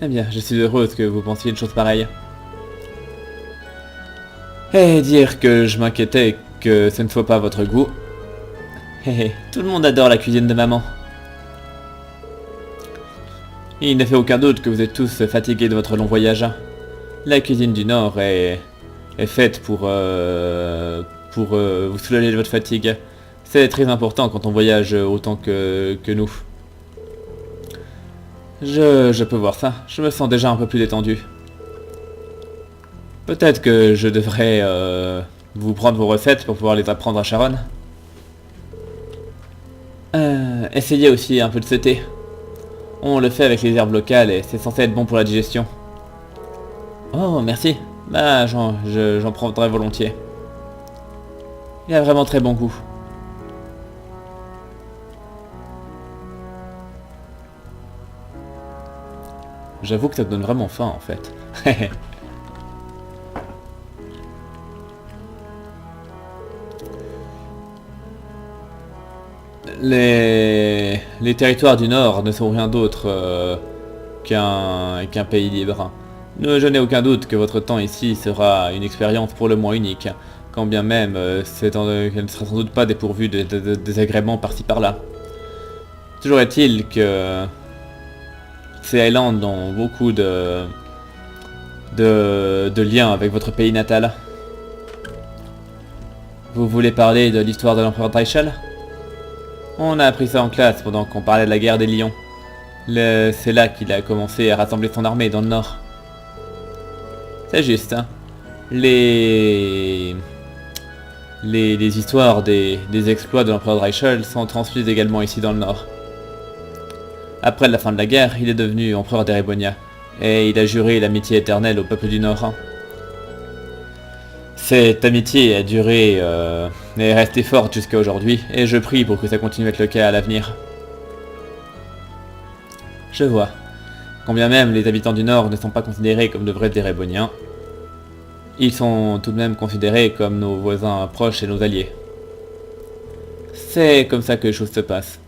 Speaker 1: Eh bien, je suis heureuse que vous pensiez une chose pareille. Et dire que je m'inquiétais que ce ne soit pas votre goût. Tout le monde adore la cuisine de maman. Il ne fait aucun doute que vous êtes tous fatigués de votre long voyage. La cuisine du Nord est faite pour vous soulager de votre fatigue. C'est très important quand on voyage autant que nous. Je peux voir ça. Je me sens déjà un peu plus détendu. Peut-être que je devrais vous prendre vos recettes pour pouvoir les apprendre à Sharon. Essayez aussi un peu de ce thé. On le fait avec les herbes locales et c'est censé être bon pour la digestion. Oh, merci. Bah, j'en prendrai volontiers. Il a vraiment très bon goût. J'avoue que ça te donne vraiment faim, en fait. Les territoires du Nord ne sont rien d'autre qu'un pays libre. Je n'ai aucun doute que votre temps ici sera une expérience pour le moins unique, quand bien même qu'elle ne sera sans doute pas dépourvue de désagréments par-ci par-là. Toujours est-il que ces Highlands ont beaucoup de liens avec votre pays natal. Vous voulez parler de l'histoire de l'empereur Dreichel? On a appris ça en classe pendant qu'on parlait de la guerre des Lions. C'est là qu'il a commencé à rassembler son armée dans le nord. C'est juste, hein. Les histoires des exploits de l'empereur Dreichel sont transmises également ici dans le nord. Après la fin de la guerre, il est devenu empereur d'Erebonia, et il a juré l'amitié éternelle au peuple du Nord. Cette amitié a duré et est restée forte jusqu'à aujourd'hui, et je prie pour que ça continue à être le cas à l'avenir. Je vois. Quand bien même les habitants du Nord ne sont pas considérés comme de vrais Ereboniens, ils sont tout de même considérés comme nos voisins proches et nos alliés. C'est comme ça que les choses se passent.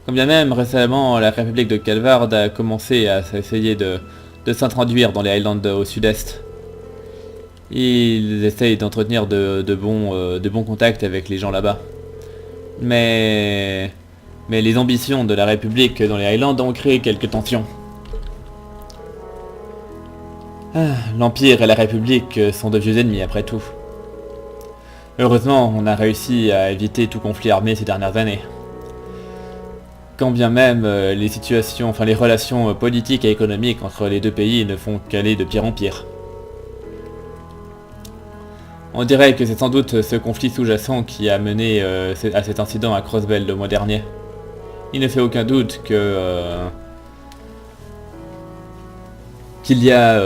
Speaker 1: Quand bien même récemment la République de Calvard a commencé à essayer de s'introduire dans les Highlands au sud-est. Ils essayent d'entretenir de bons contacts avec les gens là-bas. Mais les ambitions de la République dans les Highlands ont créé quelques tensions. L'Empire et la République sont de vieux ennemis après tout. Heureusement, on a réussi à éviter tout conflit armé ces dernières années. Quand bien même les relations politiques et économiques entre les deux pays ne font qu'aller de pire en pire. On dirait que c'est sans doute ce conflit sous-jacent qui a mené à cet incident à Crossbell le mois dernier. Il ne fait aucun doute qu'il y a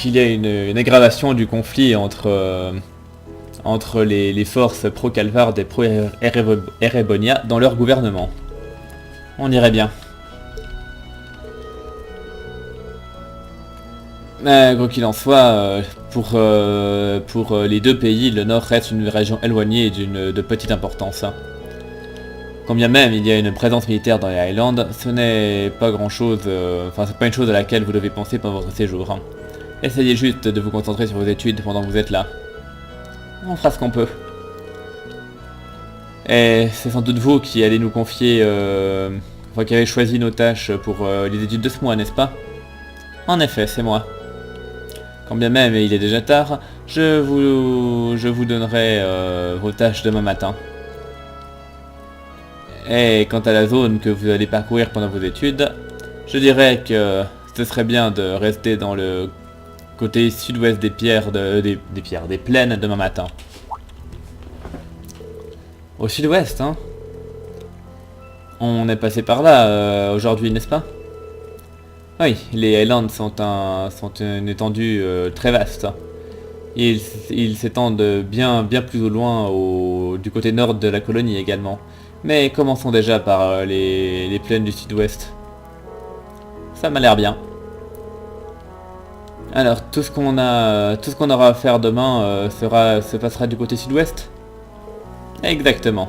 Speaker 1: une aggravation du conflit entre les forces pro-Calvard et pro-Erebonia dans leur gouvernement. On irait bien. Mais quoi qu'il en soit, pour les deux pays, le Nord reste une région éloignée de petite importance. Quand bien même il y a une présence militaire dans les Highlands, ce n'est pas grand-chose, c'est pas une chose à laquelle vous devez penser pendant votre séjour. Essayez juste de vous concentrer sur vos études pendant que vous êtes là. On fera ce qu'on peut. Et c'est sans doute vous qui allez nous confier, qui avez choisi nos tâches pour les études de ce mois, n'est-ce pas? En effet, c'est moi. Quand bien même il est déjà tard, je vous donnerai vos tâches demain matin. Et quant à la zone que vous allez parcourir pendant vos études, je dirais que ce serait bien de rester dans le côté sud-ouest des plaines demain matin. Au sud-ouest, hein? On est passé par là aujourd'hui, n'est-ce pas? Oui, les Highlands sont une étendue très vaste. Ils s'étendent bien plus au loin du côté nord de la colonie également. Mais commençons déjà par les plaines du sud-ouest. Ça m'a l'air bien. Alors, tout ce qu'on aura à faire demain se passera du côté sud-ouest? Exactement.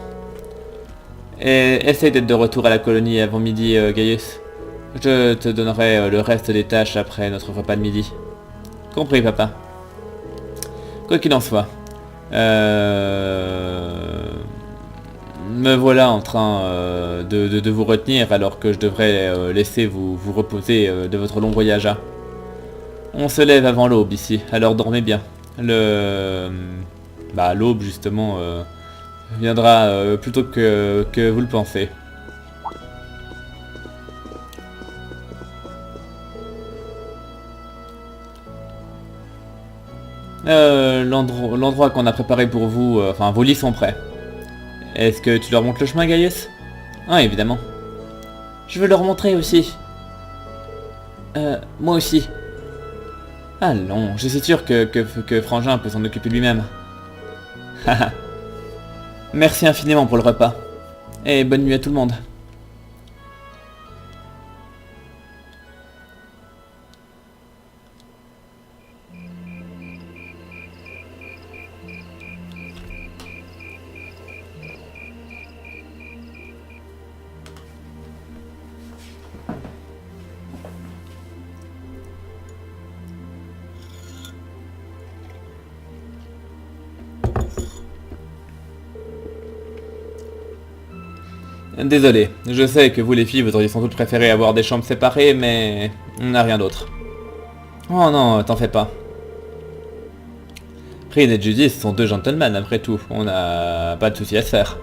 Speaker 1: Et essaye d'être de retour à la colonie avant midi, Gaius. Je te donnerai le reste des tâches après notre repas de midi. Compris, papa. Quoi qu'il en soit. Me voilà en train de vous retenir alors que je devrais laisser vous reposer de votre long voyage. On se lève avant l'aube ici, alors dormez bien. L'aube justement viendra plus tôt que vous le pensez. L'endroit qu'on a préparé pour vous, vos lits sont prêts. Est-ce que tu leur montres le chemin, Gaius? Ah, évidemment. Je veux leur montrer aussi. Moi aussi. Allons, je suis sûr que Frangin peut s'en occuper lui-même. Haha. Merci infiniment pour le repas. Et bonne nuit à tout le monde. Désolé, je sais que vous les filles, vous auriez sans doute préféré avoir des chambres séparées, mais on n'a rien d'autre. Oh non, t'en fais pas. Rin et Judith sont deux gentlemen après tout, on n'a pas de soucis à se faire.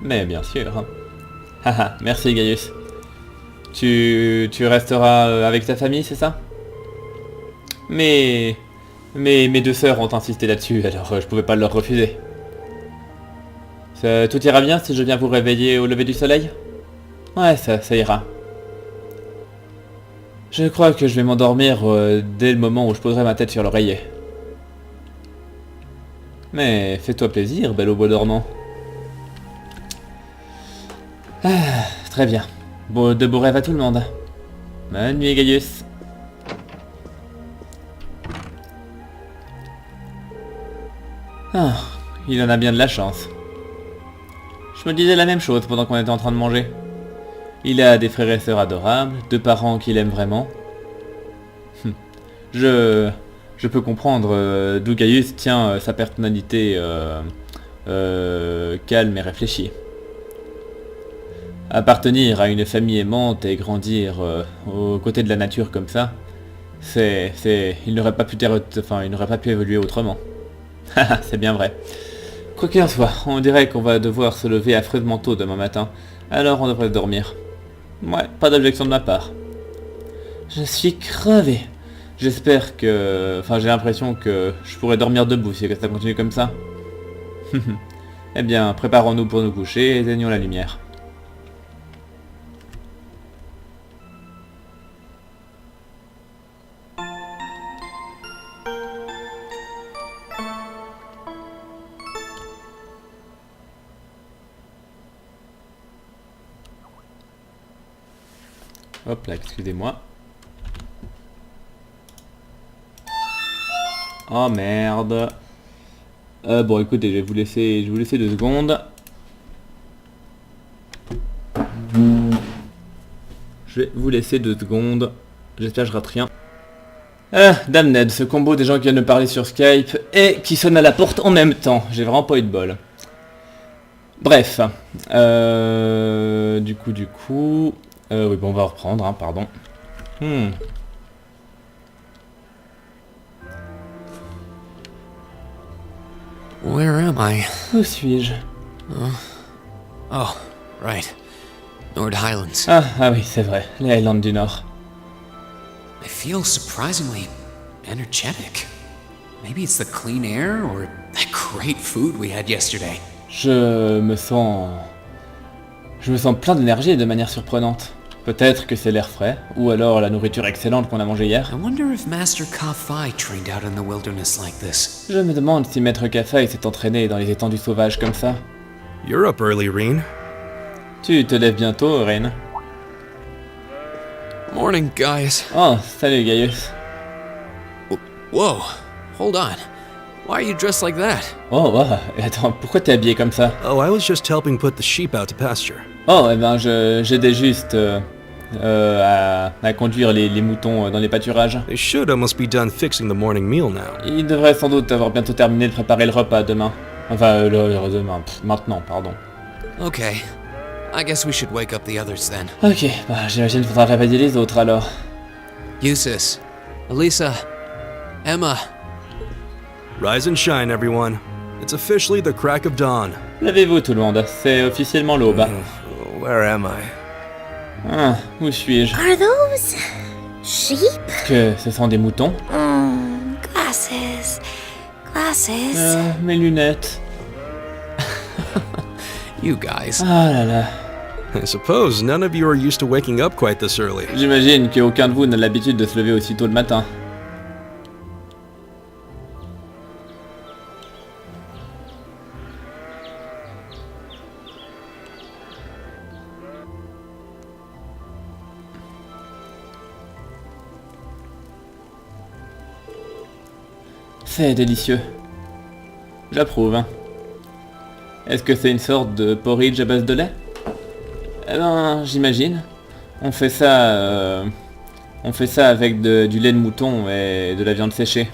Speaker 1: Mais bien sûr. Haha, merci Gaius. Tu resteras avec ta famille, c'est ça? Mais mes deux sœurs ont insisté là-dessus, alors je pouvais pas leur refuser. Tout ira bien si je viens vous réveiller au lever du soleil? Ouais, ça ira. Je crois que je vais m'endormir dès le moment où je poserai ma tête sur l'oreiller. Mais fais-toi plaisir, belle au bois dormant. Ah, très bien. Bon, de beaux rêves à tout le monde. Bonne nuit, Gaius. Ah, il en a bien de la chance. Je me disais la même chose pendant qu'on était en train de manger. Il a des frères et sœurs adorables, 2 parents qu'il aime vraiment. Je peux comprendre d'où Gaius tient sa personnalité calme et réfléchie. Appartenir à une famille aimante et grandir aux côtés de la nature comme ça, il n'aurait pas pu évoluer autrement. C'est bien vrai. Quoi qu'il en soit, on dirait qu'on va devoir se lever affreusement tôt demain matin, alors on devrait dormir. Ouais, pas d'objection de ma part. Je suis crevé. J'espère que... Enfin, j'ai l'impression que je pourrais dormir debout si ça continue comme ça. Eh bien, préparons-nous pour nous coucher et éteignons la lumière. Hop là, excusez-moi. Oh merde. Bon écoutez, je vais vous laisser 2 secondes. Je vais vous laisser 2 secondes. J'espère que je rate rien. Damned, ce combo des gens qui viennent me parler sur Skype et qui sonnent à la porte en même temps. J'ai vraiment pas eu de bol. Bref. Du coup... oui, bon, on va reprendre, hein, pardon.
Speaker 3: Where am I?
Speaker 1: Où suis-je?
Speaker 3: Oh, right. Nord Highlands.
Speaker 1: Ah oui, c'est vrai, les Highlands du Nord.
Speaker 3: I feel surprisingly energetic. Maybe it's the clean air or that great food we had yesterday.
Speaker 1: Je me sens plein d'énergie de manière surprenante. Peut-être que c'est l'air frais, ou alors la nourriture excellente qu'on a mangée hier.
Speaker 3: I wonder if Master Ka-Fai trained out in the wilderness like this.
Speaker 1: Je me demande si Maître Ka-Fai s'est entraîné dans les étendues sauvages comme ça.
Speaker 4: You're up early, Reen.
Speaker 1: Tu te lèves bientôt, Reine.
Speaker 3: Morning, guys.
Speaker 1: Oh, salut Gaius.
Speaker 3: Whoa, hold on. Why are you dressed like that?
Speaker 1: Oh, wow. Attends, pourquoi t'es habillé comme ça?
Speaker 4: Oh, I was just helping put the sheep out to pasture.
Speaker 1: Oh, eh ben, j'aidais juste à conduire les moutons dans les pâturages.
Speaker 4: They should almost be done fixing the morning meal now.
Speaker 1: Il devrait sans doute avoir bientôt terminé de préparer le repas demain. Enfin, demain, maintenant, pardon.
Speaker 3: Okay, I guess we should wake up the others then.
Speaker 1: Ok, bah j'imagine qu'il faudra réveiller les autres alors.
Speaker 3: Eustace, Elisa, Emma.
Speaker 4: Rise and shine, everyone. It's officially the crack of dawn.
Speaker 1: Levez-vous tout le monde, c'est officiellement l'aube.
Speaker 5: Where am I?
Speaker 1: Ah, où suis-je?
Speaker 2: Are those sheep?
Speaker 1: Est-ce que ce sont des moutons?
Speaker 2: Glasses. Glasses.
Speaker 1: Mes lunettes.
Speaker 3: You guys.
Speaker 1: Ah là là.
Speaker 4: I suppose none of you are used to waking up quite this early.
Speaker 1: J'imagine qu'aucun de vous n'a l'habitude de se lever aussi tôt le matin. C'est délicieux. J'approuve. Hein. Est-ce que c'est une sorte de porridge à base de lait? Eh ben, j'imagine. On fait ça avec du lait de mouton et de la viande séchée.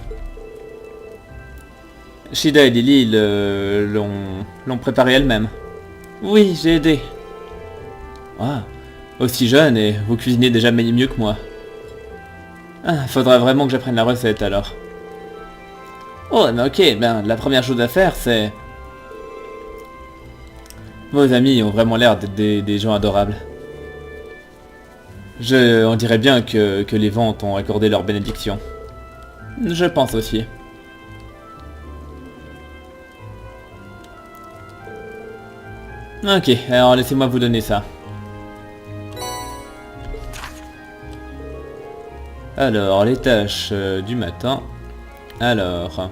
Speaker 1: Shida et Lily l'ont préparé elles-mêmes. Oui, j'ai aidé. Ah, aussi jeune et vous cuisinez déjà mieux que moi. Ah, faudra vraiment que j'apprenne la recette alors. Oh, mais ok, ben la première chose à faire c'est... Vos amis ont vraiment l'air d'être des gens adorables. On dirait bien que les vents ont accordé leur bénédiction. Je pense aussi. Ok, alors laissez-moi vous donner ça. Alors, les tâches du matin. Alors...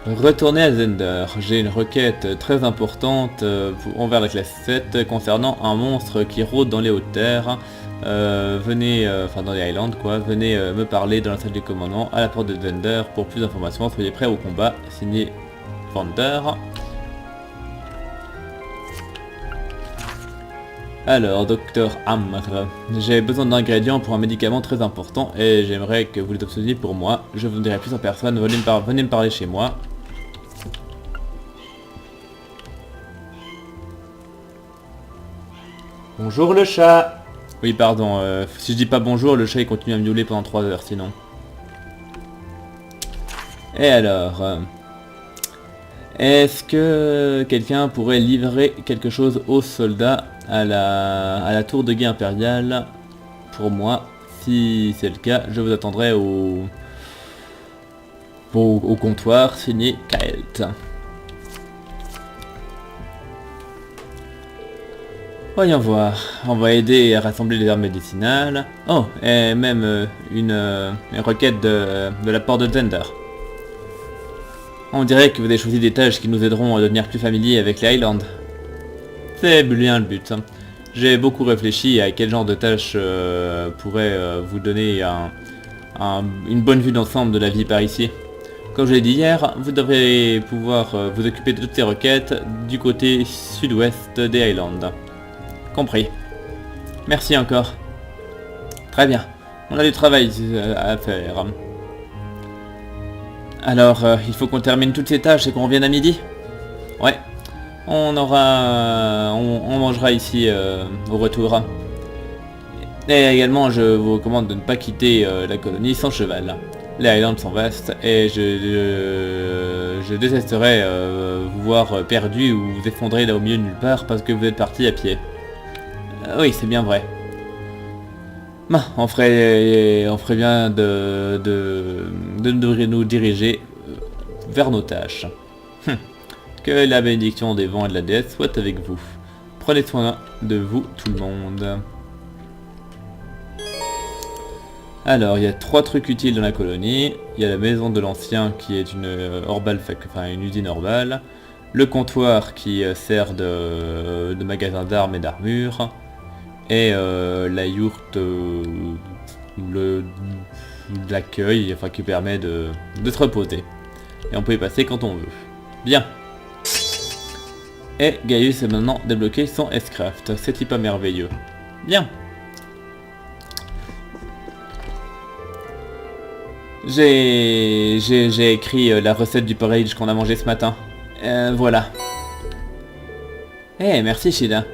Speaker 1: Retourner à Zender. J'ai une requête très importante envers la classe 7 concernant un monstre qui rôde dans les hautes terres. Venez, enfin dans les Highlands quoi, venez me parler dans la salle du commandement à la porte de Zender pour plus d'informations. Soyez prêts au combat. Signé Vander. Alors, Docteur Amr, j'ai besoin d'ingrédients pour un médicament très important et j'aimerais que vous les obteniez pour moi. Je vous dirai plus en personne, venez me parler chez moi. Bonjour le chat. Oui pardon, si je dis pas bonjour, le chat il continue à miauler pendant 3 heures sinon. Et alors, est-ce que quelqu'un pourrait livrer quelque chose aux soldats à la tour de guet impériale pour moi? Si c'est le cas, je vous attendrai au comptoir signé Kaelt. Voyons voir, on va aider à rassembler les armes médicinales. Oh, et même une requête de la porte de Zender. On dirait que vous avez choisi des tâches qui nous aideront à devenir plus familiers avec les Highlands. C'est bien le but. J'ai beaucoup réfléchi à quel genre de tâches pourrait vous donner une bonne vue d'ensemble de la vie par ici. Comme je l'ai dit hier, vous devrez pouvoir vous occuper de toutes ces requêtes du côté sud-ouest des Highlands. Compris. Merci encore. Très bien. On a du travail à faire. Alors, il faut qu'on termine toutes ces tâches et qu'on revienne à midi? Ouais. On mangera ici au retour. Et également, je vous recommande de ne pas quitter la colonie sans cheval. Les Highlands sont vastes et je détesterais vous voir perdu ou vous effondrer là au milieu de nulle part parce que vous êtes parti à pied. Oui, c'est bien vrai. Bah, on ferait bien de nous diriger vers nos tâches. Que la bénédiction des vents et de la déesse soit avec vous. Prenez soin de vous, tout le monde. Alors, il y a 3 trucs utiles dans la colonie. Il y a la maison de l'ancien qui est une une usine orbale. Le comptoir qui sert de magasin d'armes et d'armures. Et la yourte, l'accueil, enfin qui permet de se reposer. Et on peut y passer quand on veut. Bien. Et Gaius est maintenant débloqué son S-Craft. C'est type merveilleux. Bien. J'ai écrit la recette du porridge qu'on a mangé ce matin. Voilà. Eh, merci Shida.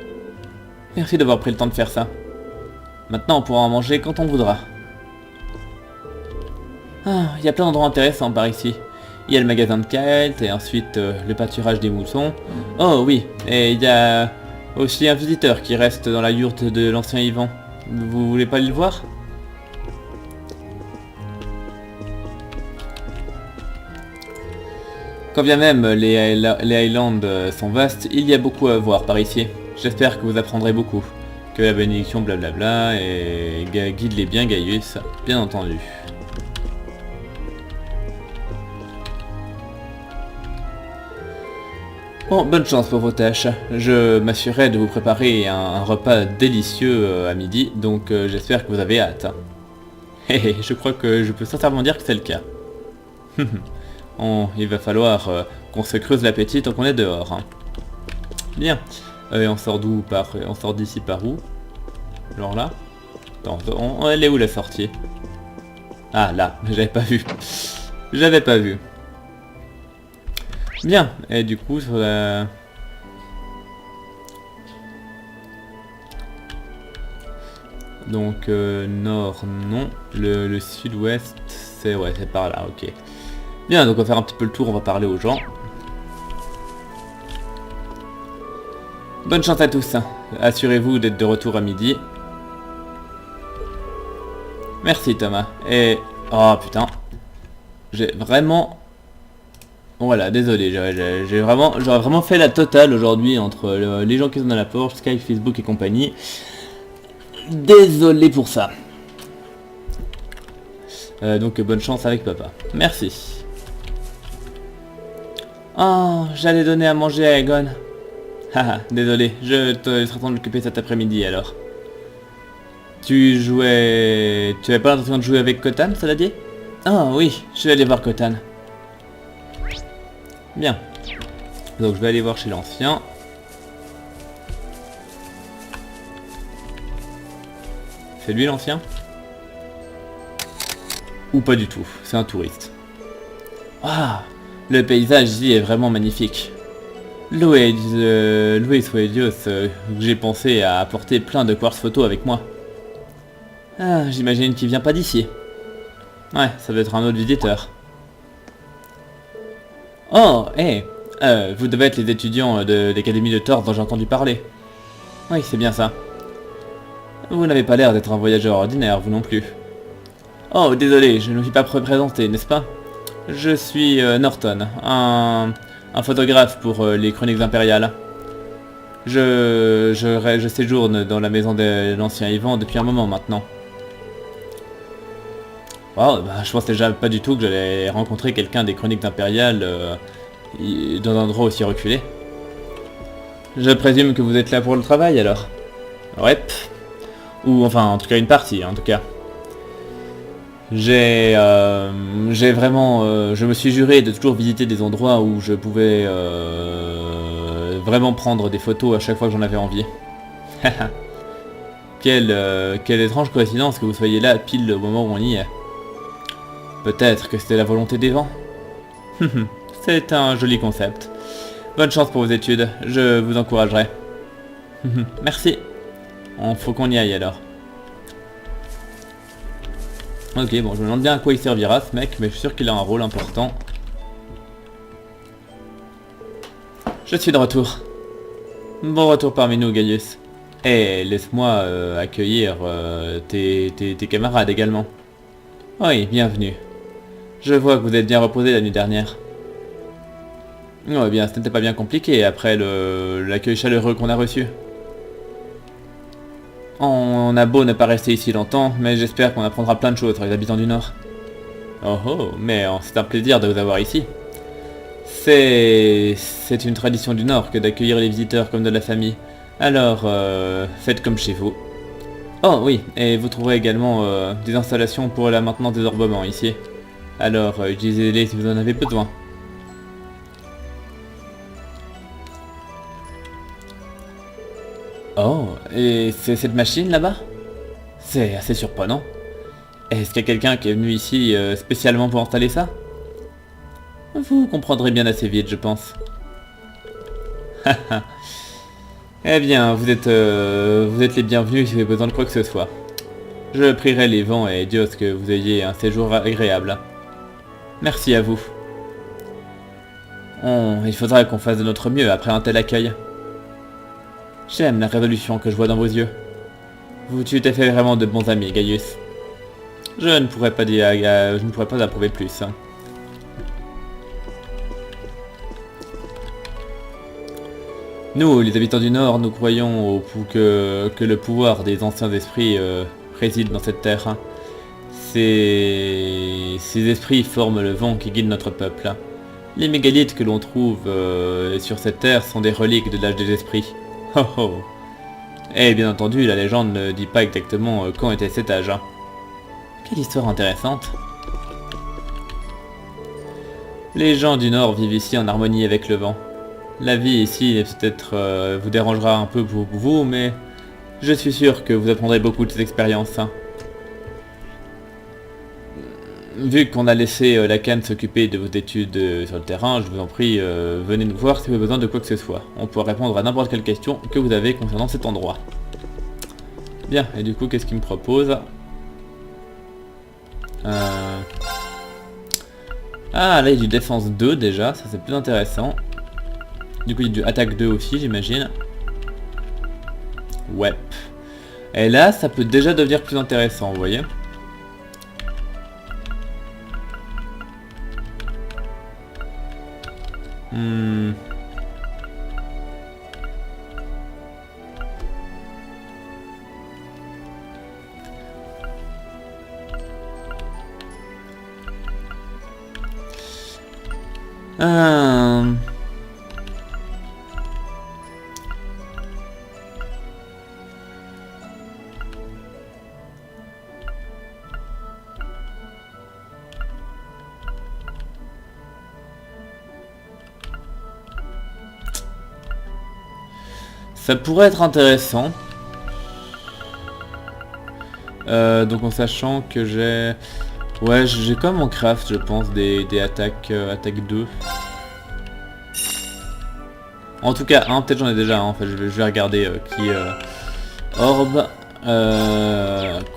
Speaker 1: Merci d'avoir pris le temps de faire ça. Maintenant on pourra en manger quand on voudra. Ah, il y a plein d'endroits intéressants par ici. Il y a le magasin de Kaelt et ensuite le pâturage des moussons. Oh oui, et il y a aussi un visiteur qui reste dans la yourte de l'ancien Ivan. Vous voulez pas le voir? Quand bien même les Highlands sont vastes, il y a beaucoup à voir par ici. J'espère que vous apprendrez beaucoup. Que la bénédiction blablabla et guide les biens Gaius, bien entendu. Bon, bonne chance pour vos tâches. Je m'assurerai de vous préparer un repas délicieux à midi, donc j'espère que vous avez hâte. Hé, je crois que je peux sincèrement dire que c'est le cas. Il va falloir qu'on se creuse l'appétit tant qu'on est dehors. Bien. On sort d'où on sort d'ici par où? Genre là? Attends, elle est où la sortie? Ah là, j'avais pas vu. J'avais pas vu. Bien, et du coup sur la... Donc nord non, le sud-ouest c'est par là, ok. Bien, donc on va faire un petit peu le tour, on va parler aux gens. Bonne chance à tous, assurez-vous d'être de retour à midi. Merci Thomas, et... Oh putain, j'ai vraiment... Voilà, désolé, j'aurais vraiment fait la totale aujourd'hui entre les gens qui sont dans la porte, Skype, Facebook et compagnie. Désolé pour ça. Donc bonne chance avec papa. Merci. Oh, j'allais donner à manger à Egon. Haha, désolé, je te laisserai t'en occuper cet après-midi alors. Tu jouais... Tu avais pas l'intention de jouer avec Kotan, cela dit? Ah oui, je vais aller voir Kotan. Bien. Donc je vais aller voir chez l'ancien. C'est lui l'ancien? Ou pas du tout, c'est un touriste. Ah, le paysage ici est vraiment magnifique. Luis Suedios, j'ai pensé à apporter plein de quartz photo avec moi. Ah, j'imagine qu'il vient pas d'ici. Ouais, ça doit être un autre visiteur. Oh, hé, vous devez être les étudiants de l'Académie de Thor dont j'ai entendu parler. Oui, c'est bien ça. Vous n'avez pas l'air d'être un voyageur ordinaire, vous non plus. Oh, désolé, je ne me suis pas présenté, n'est-ce pas? Je suis Norton, un photographe pour les Chroniques Impériales. Je séjourne dans la maison de l'ancien Ivan depuis un moment maintenant. Wow, bah, je pensais déjà pas du tout que j'allais rencontrer quelqu'un des Chroniques Impériales dans un endroit aussi reculé. Je présume que vous êtes là pour le travail alors? Ouais. Ou enfin, en tout cas une partie, en tout cas. J'ai vraiment... je me suis juré de toujours visiter des endroits où je pouvais vraiment prendre des photos à chaque fois que j'en avais envie. Quelle étrange coïncidence que vous soyez là pile au moment où on y est. Peut-être que c'était la volonté des vents. C'est un joli concept. Bonne chance pour vos études, je vous encouragerai. Merci. Faut qu'on y aille alors. Ok, bon, je me demande bien à quoi il servira ce mec, mais je suis sûr qu'il a un rôle important. Je suis de retour. Bon retour parmi nous, Gaius. Et laisse-moi accueillir tes camarades également. Oui, bienvenue. Je vois que vous êtes bien reposé la nuit dernière. Oh, eh bien, ce n'était pas bien compliqué après l'accueil chaleureux qu'on a reçu. On a beau ne pas rester ici longtemps, mais j'espère qu'on apprendra plein de choses sur les habitants du Nord. Oh oh, mais c'est un plaisir de vous avoir ici. C'est une tradition du Nord que d'accueillir les visiteurs comme de la famille. Alors, faites comme chez vous. Oh oui, et vous trouverez également des installations pour la maintenance des ornements ici. Alors, utilisez-les si vous en avez besoin. Oh, et c'est cette machine là-bas? C'est assez surprenant. Est-ce qu'il y a quelqu'un qui est venu ici spécialement pour installer ça? Vous comprendrez bien assez vite, je pense. Eh bien, vous êtes les bienvenus si vous avez besoin de quoi que ce soit. Je prierai les vents et Dieu que vous ayez un séjour agréable. Merci à vous. Il faudra qu'on fasse de notre mieux après un tel accueil. J'aime la résolution que je vois dans vos yeux. Tu t'es fait vraiment de bons amis, Gaius. Je ne pourrais pas approuver plus. Nous, les habitants du Nord, nous croyons que le pouvoir des anciens esprits réside dans cette terre. Ces esprits forment le vent qui guide notre peuple. Les mégalithes que l'on trouve sur cette terre sont des reliques de l'âge des esprits. Oh oh. Et bien entendu, la légende ne dit pas exactement quand était cet âge. Quelle histoire intéressante. Les gens du Nord vivent ici en harmonie avec le vent. La vie ici peut-être vous dérangera un peu pour vous, mais je suis sûr que vous apprendrez beaucoup de ces expériences. Vu qu'on a laissé la canne s'occuper de vos études sur le terrain, je vous en prie, venez nous voir si vous avez besoin de quoi que ce soit. On pourra répondre à n'importe quelle question que vous avez concernant cet endroit. Bien, et du coup, qu'est-ce qu'il me propose? Ah, là, il y a du défense 2 déjà, ça c'est plus intéressant. Du coup, il y a du attaque 2 aussi, j'imagine. Ouais. Et là, ça peut déjà devenir plus intéressant, vous voyez. Ça pourrait être intéressant. Donc en sachant que j'ai... Ouais, j'ai quand même en craft, je pense, des attaques, attaque 2. En tout cas, peut-être j'en ai déjà un, en fait, je vais regarder qui... Orbe,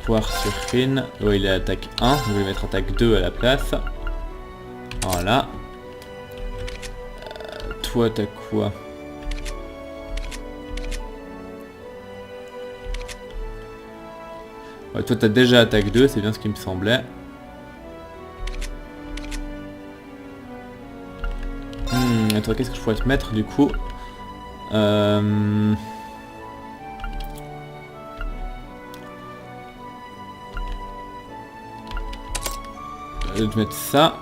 Speaker 1: Quartz Urine, ouais, il est attaque 1, je vais mettre attaque 2 à la place. Voilà. Toi, t'as quoi? Ouais, toi t'as déjà attaque 2, c'est bien ce qui me semblait. Et toi, qu'est-ce que je pourrais te mettre du coup? Je vais te mettre ça.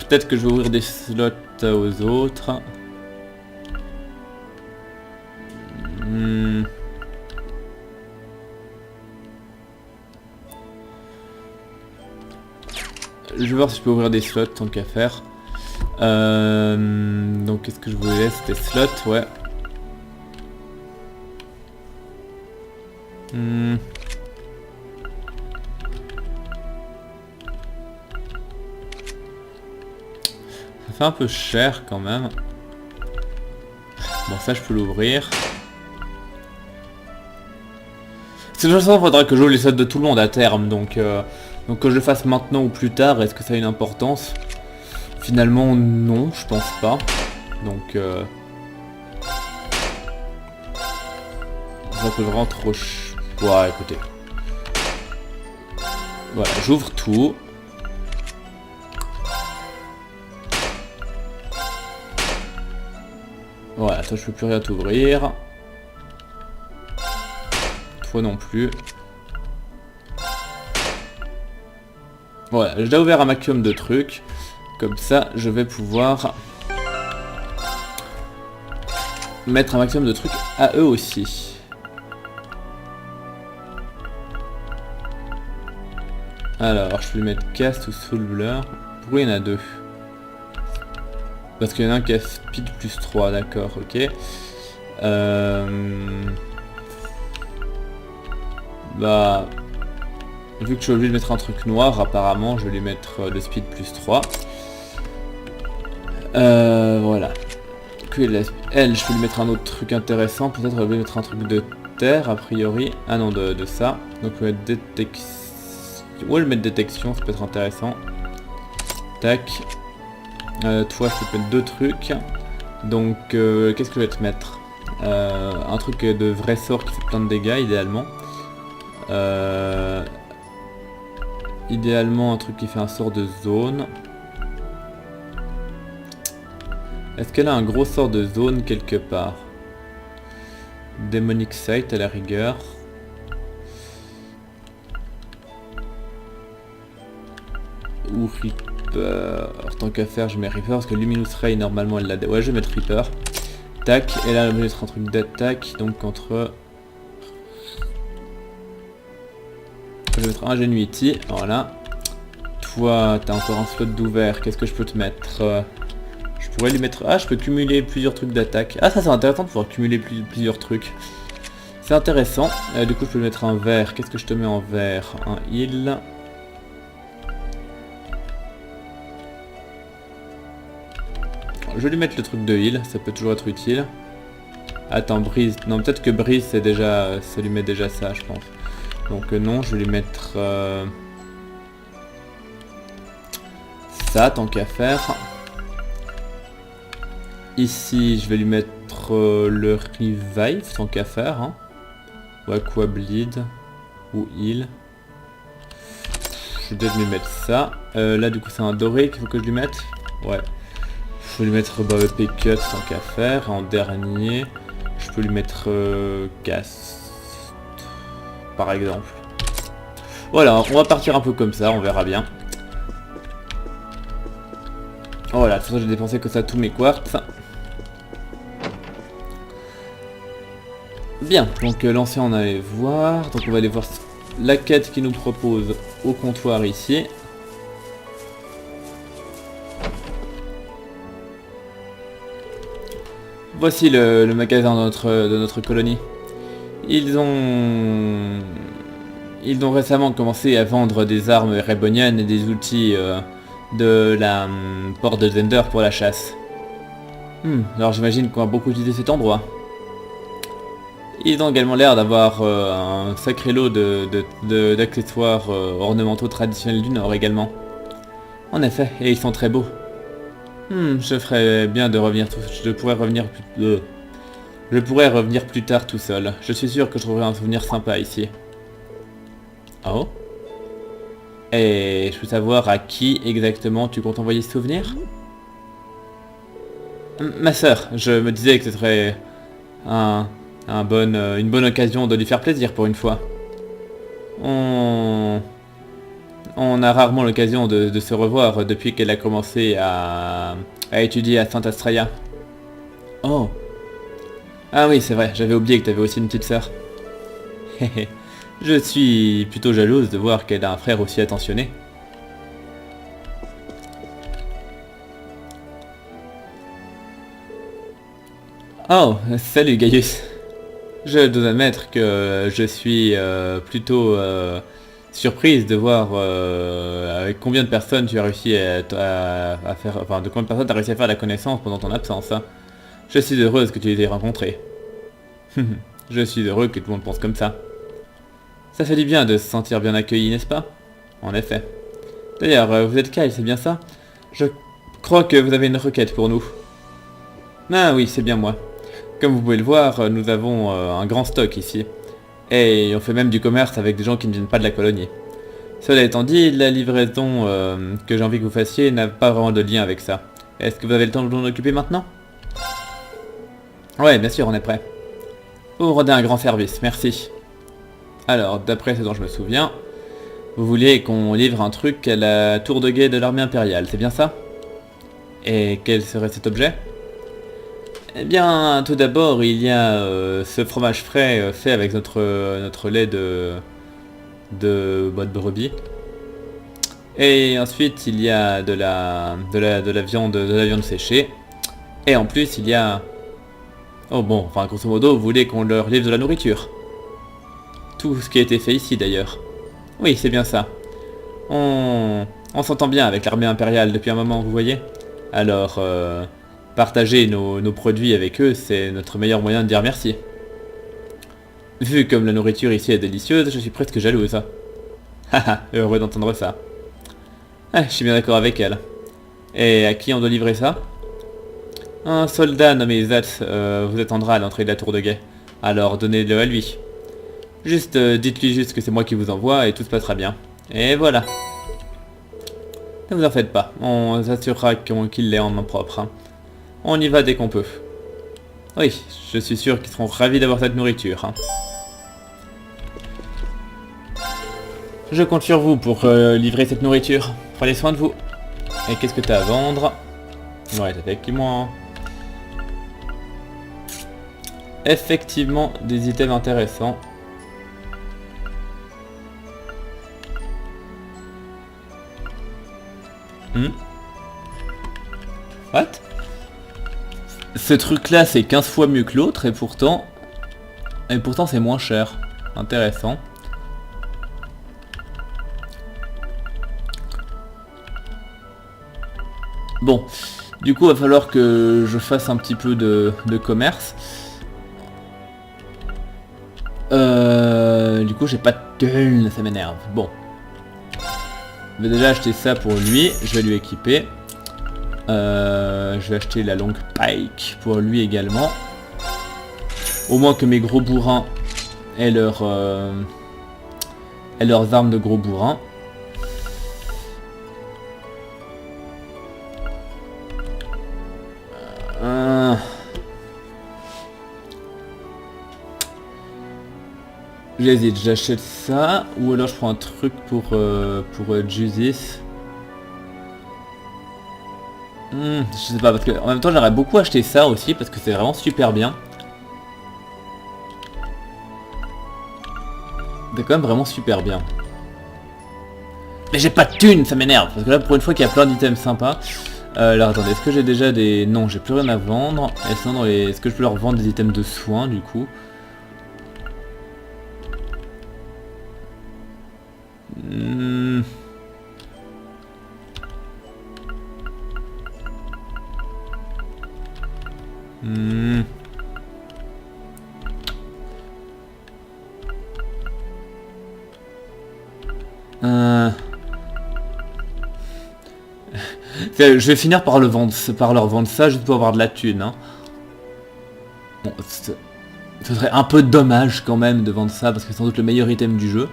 Speaker 1: Peut-être que je vais ouvrir des slots aux autres. Je vais voir si je peux ouvrir des slots tant qu'à faire. Donc qu'est-ce que je voulais? C'était slots, ouais. Ça fait un peu cher quand même. Bon, ça je peux l'ouvrir. De toute façon, il faudra que j'ouvre les slots de tout le monde à terme, donc que je le fasse maintenant ou plus tard, est-ce que ça a une importance? Finalement non, je pense pas. Donc ça peut vraiment trop ouais, écoutez. Voilà, j'ouvre tout. Voilà, toi je peux plus rien t'ouvrir. Toi non plus. Voilà, j'ai déjà ouvert un maximum de trucs. Comme ça, je vais pouvoir mettre un maximum de trucs à eux aussi. Alors, je peux lui mettre cast ou soul blur. Pourquoi il y en a deux? Parce qu'il y en a un qui a speed plus 3, d'accord, ok. Bah... Vu que je suis obligé de mettre un truc noir, apparemment, je vais lui mettre le speed plus 3. Voilà. Elle, je peux lui mettre un autre truc intéressant. Peut-être je vais lui mettre un truc de terre, a priori. Ah non, de ça. Donc je vais mettre détection. Où le mettre détection, ça peut être intéressant. Tac. Toi, je peux mettre deux trucs. Donc, qu'est-ce que je vais te mettre? Un truc de vrai sort qui fait plein de dégâts, idéalement. Idéalement, un truc qui fait un sort de zone. Est-ce qu'elle a un gros sort de zone quelque part? Demonic Sight à la rigueur. Ou Reaper. Tant qu'à faire, je mets Reaper parce que Luminous Ray, normalement, elle l'a... Ouais, je vais mettre Reaper. Tac. Et là, je vais mettre un truc d'attaque. Donc, entre... Je vais mettre Ingenuity, voilà. Toi, t'as encore un slot d'ouvert, qu'est-ce que je peux te mettre? Je pourrais lui mettre... Ah, je peux cumuler plusieurs trucs d'attaque. Ah, ça c'est intéressant de pouvoir cumuler plusieurs trucs. C'est intéressant. Du coup, je peux lui mettre un vert. Qu'est-ce que je te mets en vert? Un heal. Je vais lui mettre le truc de heal, ça peut toujours être utile. Attends, brise. Non, peut-être que brise, c'est déjà... ça lui met déjà ça, je pense. Donc non, je vais lui mettre ça, tant qu'à faire. Ici, je vais lui mettre le revive, tant qu'à faire. Hein. Ou aqua bleed, ou heal. Je vais peut-être lui mettre ça. Là, du coup, c'est un doré qu'il faut que je lui mette. Ouais. Je vais lui mettre EP cut, tant qu'à faire. En dernier, je peux lui mettre cast. Par exemple. Voilà, on va partir un peu comme ça, on verra bien. Voilà, de toute façon j'ai dépensé que ça tous mes quartz. Bien, donc l'ancien on allait voir. Donc on va aller voir la quête qu'il nous propose au comptoir ici. Voici le magasin de notre colonie. Ils ont récemment commencé à vendre des armes réboniennes et des outils de la porte de Zender pour la chasse. Alors j'imagine qu'on va beaucoup utiliser cet endroit. Ils ont également l'air d'avoir un sacré lot d'accessoires ornementaux traditionnels du Nord également. En effet, et ils sont très beaux. Je ferais bien de revenir je pourrais revenir plus tard tout seul. Je suis sûr que je trouverai un souvenir sympa ici. Oh. Et je peux savoir à qui exactement tu comptes envoyer ce souvenir? Ma sœur, je me disais que ce serait une bonne occasion de lui faire plaisir pour une fois. On a rarement l'occasion de se revoir depuis qu'elle a commencé à étudier à Saint Astraea. Oh. Ah oui, c'est vrai, j'avais oublié que tu avais aussi une petite sœur. Je suis plutôt jalouse de voir qu'elle a un frère aussi attentionné. Oh, salut Gaius. Je dois admettre que je suis plutôt surprise de voir avec combien de personnes tu as réussi à faire, enfin de combien de personnes tu as réussi à faire la connaissance pendant ton absence. Hein. Je suis heureuse que tu les aies rencontrés. Je suis heureux que tout le monde pense comme ça. Ça fait du bien de se sentir bien accueilli, n'est-ce pas? En effet. D'ailleurs, vous êtes Kyle, c'est bien ça? Je crois que vous avez une requête pour nous. Ah oui, c'est bien moi. Comme vous pouvez le voir, nous avons un grand stock ici. Et on fait même du commerce avec des gens qui ne viennent pas de la colonie. Cela étant dit, la livraison que j'ai envie que vous fassiez n'a pas vraiment de lien avec ça. Est-ce que vous avez le temps de vous en occuper maintenant? Ouais, bien sûr, on est prêt. Vous rendez un grand service, merci. Alors, d'après ce dont je me souviens, vous vouliez qu'on livre un truc à la tour de guet de l'armée impériale, c'est bien ça? Et quel serait cet objet? Eh bien, tout d'abord, il y a ce fromage frais fait avec notre lait de brebis. Et ensuite, il y a de la viande séchée. Et en plus, il y a... Oh bon, enfin, grosso modo, vous voulez qu'on leur livre de la nourriture. Tout ce qui a été fait ici, d'ailleurs. Oui, c'est bien ça. On s'entend bien avec l'armée impériale depuis un moment, vous voyez. Alors, partager nos produits avec eux, c'est notre meilleur moyen de dire merci. Vu comme la nourriture ici est délicieuse, je suis presque jalouse. Haha, heureux d'entendre ça. Ah, je suis bien d'accord avec elle. Et à qui on doit livrer ça? Un soldat nommé Zatz vous attendra à l'entrée de la tour de guet. Alors donnez-le à lui. Juste, dites-lui juste que c'est moi qui vous envoie et tout se passera bien. Et voilà. Ne vous en faites pas, on s'assurera qu'il l'ait en main propre. Hein. On y va dès qu'on peut. Oui, je suis sûr qu'ils seront ravis d'avoir cette nourriture. Hein. Je compte sur vous pour livrer cette nourriture. Prenez soin de vous. Et qu'est-ce que t'as à vendre? Ouais, t'as effectivement... Effectivement, des items intéressants. What? Ce truc là c'est 15 fois mieux que l'autre et pourtant c'est moins cher. Intéressant. Bon, du coup il va falloir que je fasse un petit peu de commerce. Du coup j'ai pas de thunes, ça m'énerve. Bon. Je vais déjà acheter ça pour lui, je vais lui équiper. Je vais acheter la longue pike pour lui également. Au moins que mes gros bourrins aient leurs armes de gros bourrins. J'hésite, j'achète ça ou alors je prends un truc pour Jusis. Je sais pas parce que en même temps j'aurais beaucoup acheté ça aussi parce que c'est vraiment super bien. C'est quand même vraiment super bien. Mais j'ai pas de thunes, ça m'énerve parce que là pour une fois qu'il y a plein d'items sympas. Alors attendez, est-ce que j'ai déjà des... Non, j'ai plus rien à vendre. Et sinon, dans les... est-ce que je peux leur vendre des items de soins du coup? Hmm. Hmm. Je vais finir par leur vendre ça juste pour avoir de la thune. Hein. Bon, ce serait un peu dommage quand même de vendre ça parce que c'est sans doute le meilleur item du jeu.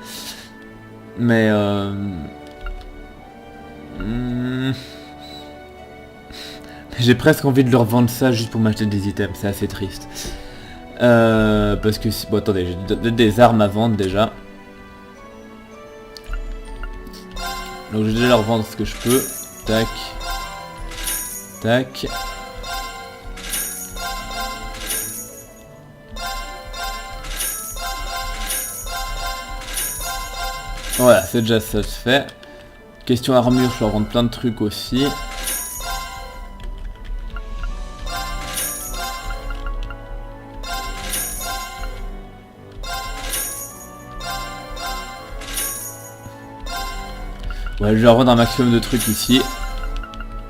Speaker 1: Mais j'ai presque envie de leur vendre ça juste pour m'acheter des items, c'est assez triste. Parce que bon attendez, j'ai des armes à vendre déjà. Donc je vais déjà leur vendre ce que je peux. Tac. Tac. Voilà, c'est déjà ça de fait. Question armure, je peux leur vendre plein de trucs aussi. Ouais, je vais leur vendre un maximum de trucs ici.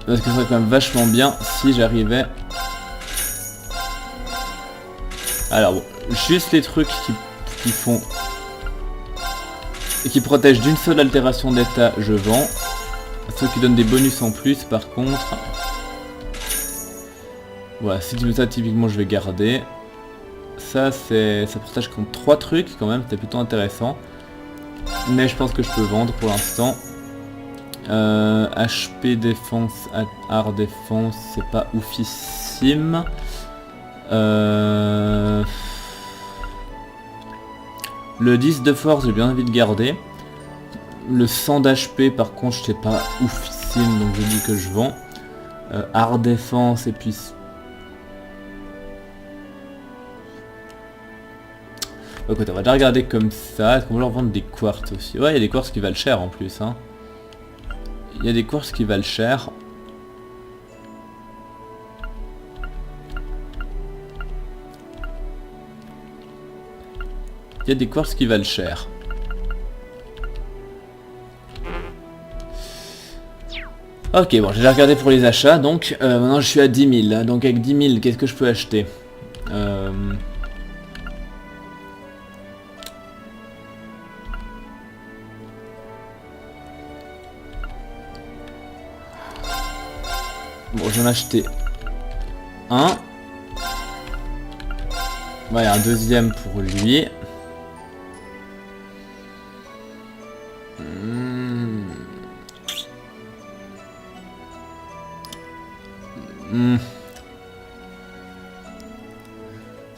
Speaker 1: Parce que ça serait quand même vachement bien si j'arrivais. Alors bon, juste les trucs qui font... et qui protègent d'une seule altération d'état, je vends. Ceux qui donnent des bonus en plus, par contre... Voilà, si tu veux ça, typiquement, je vais garder. Ça, ça protège contre 3 trucs, quand même, c'était plutôt intéressant. Mais je pense que je peux vendre pour l'instant. HP défense, art défense, c'est pas oufissime. Le 10 de force, j'ai bien envie de garder. Le 100 d'HP, par contre, je sais pas oufissime, donc je dis que je vends. Art défense, et puis... Écoute, on va déjà regarder comme ça. Est-ce qu'on va leur vendre des quartz aussi? Ouais, il y a des quartz qui valent cher en plus, hein. Il y a des quartz qui valent cher. Il y a des quartz qui valent cher. Ok, bon, j'ai regardé pour les achats, donc maintenant je suis à 10 000. Donc avec 10 000, qu'est-ce que je peux acheter? Bon, j'en ai acheté un. Ouais, un deuxième pour lui.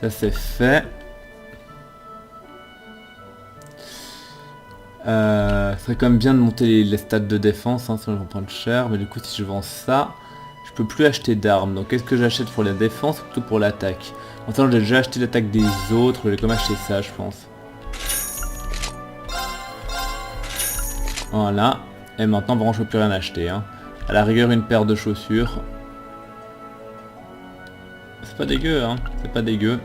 Speaker 1: Ça c'est fait. Ça serait quand même bien de monter les stats de défense, hein, sinon je vais prendre cher. Mais du coup, si je vends ça, je peux plus acheter d'armes. Donc qu'est-ce que j'achète pour la défense ou plutôt pour l'attaque? Maintenant, j'ai déjà acheté l'attaque des autres. Je vais quand même acheter ça, je pense. Voilà. Et maintenant, vraiment, je peux plus rien acheter. Hein. À la rigueur, une paire de chaussures. C'est pas dégueu, hein. C'est pas dégueu.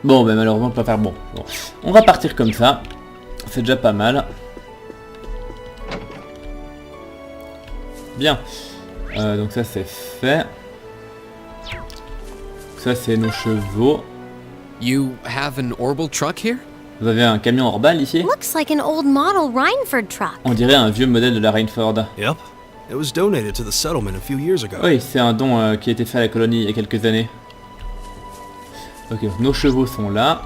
Speaker 1: Bon, ben malheureusement, je peux pas faire bon. On va partir comme ça. C'est déjà pas mal. Bien. Donc ça, c'est fait. Ça, c'est nos chevaux.
Speaker 3: You have an Orbital truck here?
Speaker 1: Vous avez un camion Orbal ici?
Speaker 2: Looks like an old model Rhineford truck.
Speaker 1: On dirait un vieux modèle de la Rhineford.
Speaker 4: Yep. It was donated to the settlement a few years ago.
Speaker 1: Oui, c'est un don qui a été fait à la colonie il y a quelques années. Ok, nos chevaux sont là.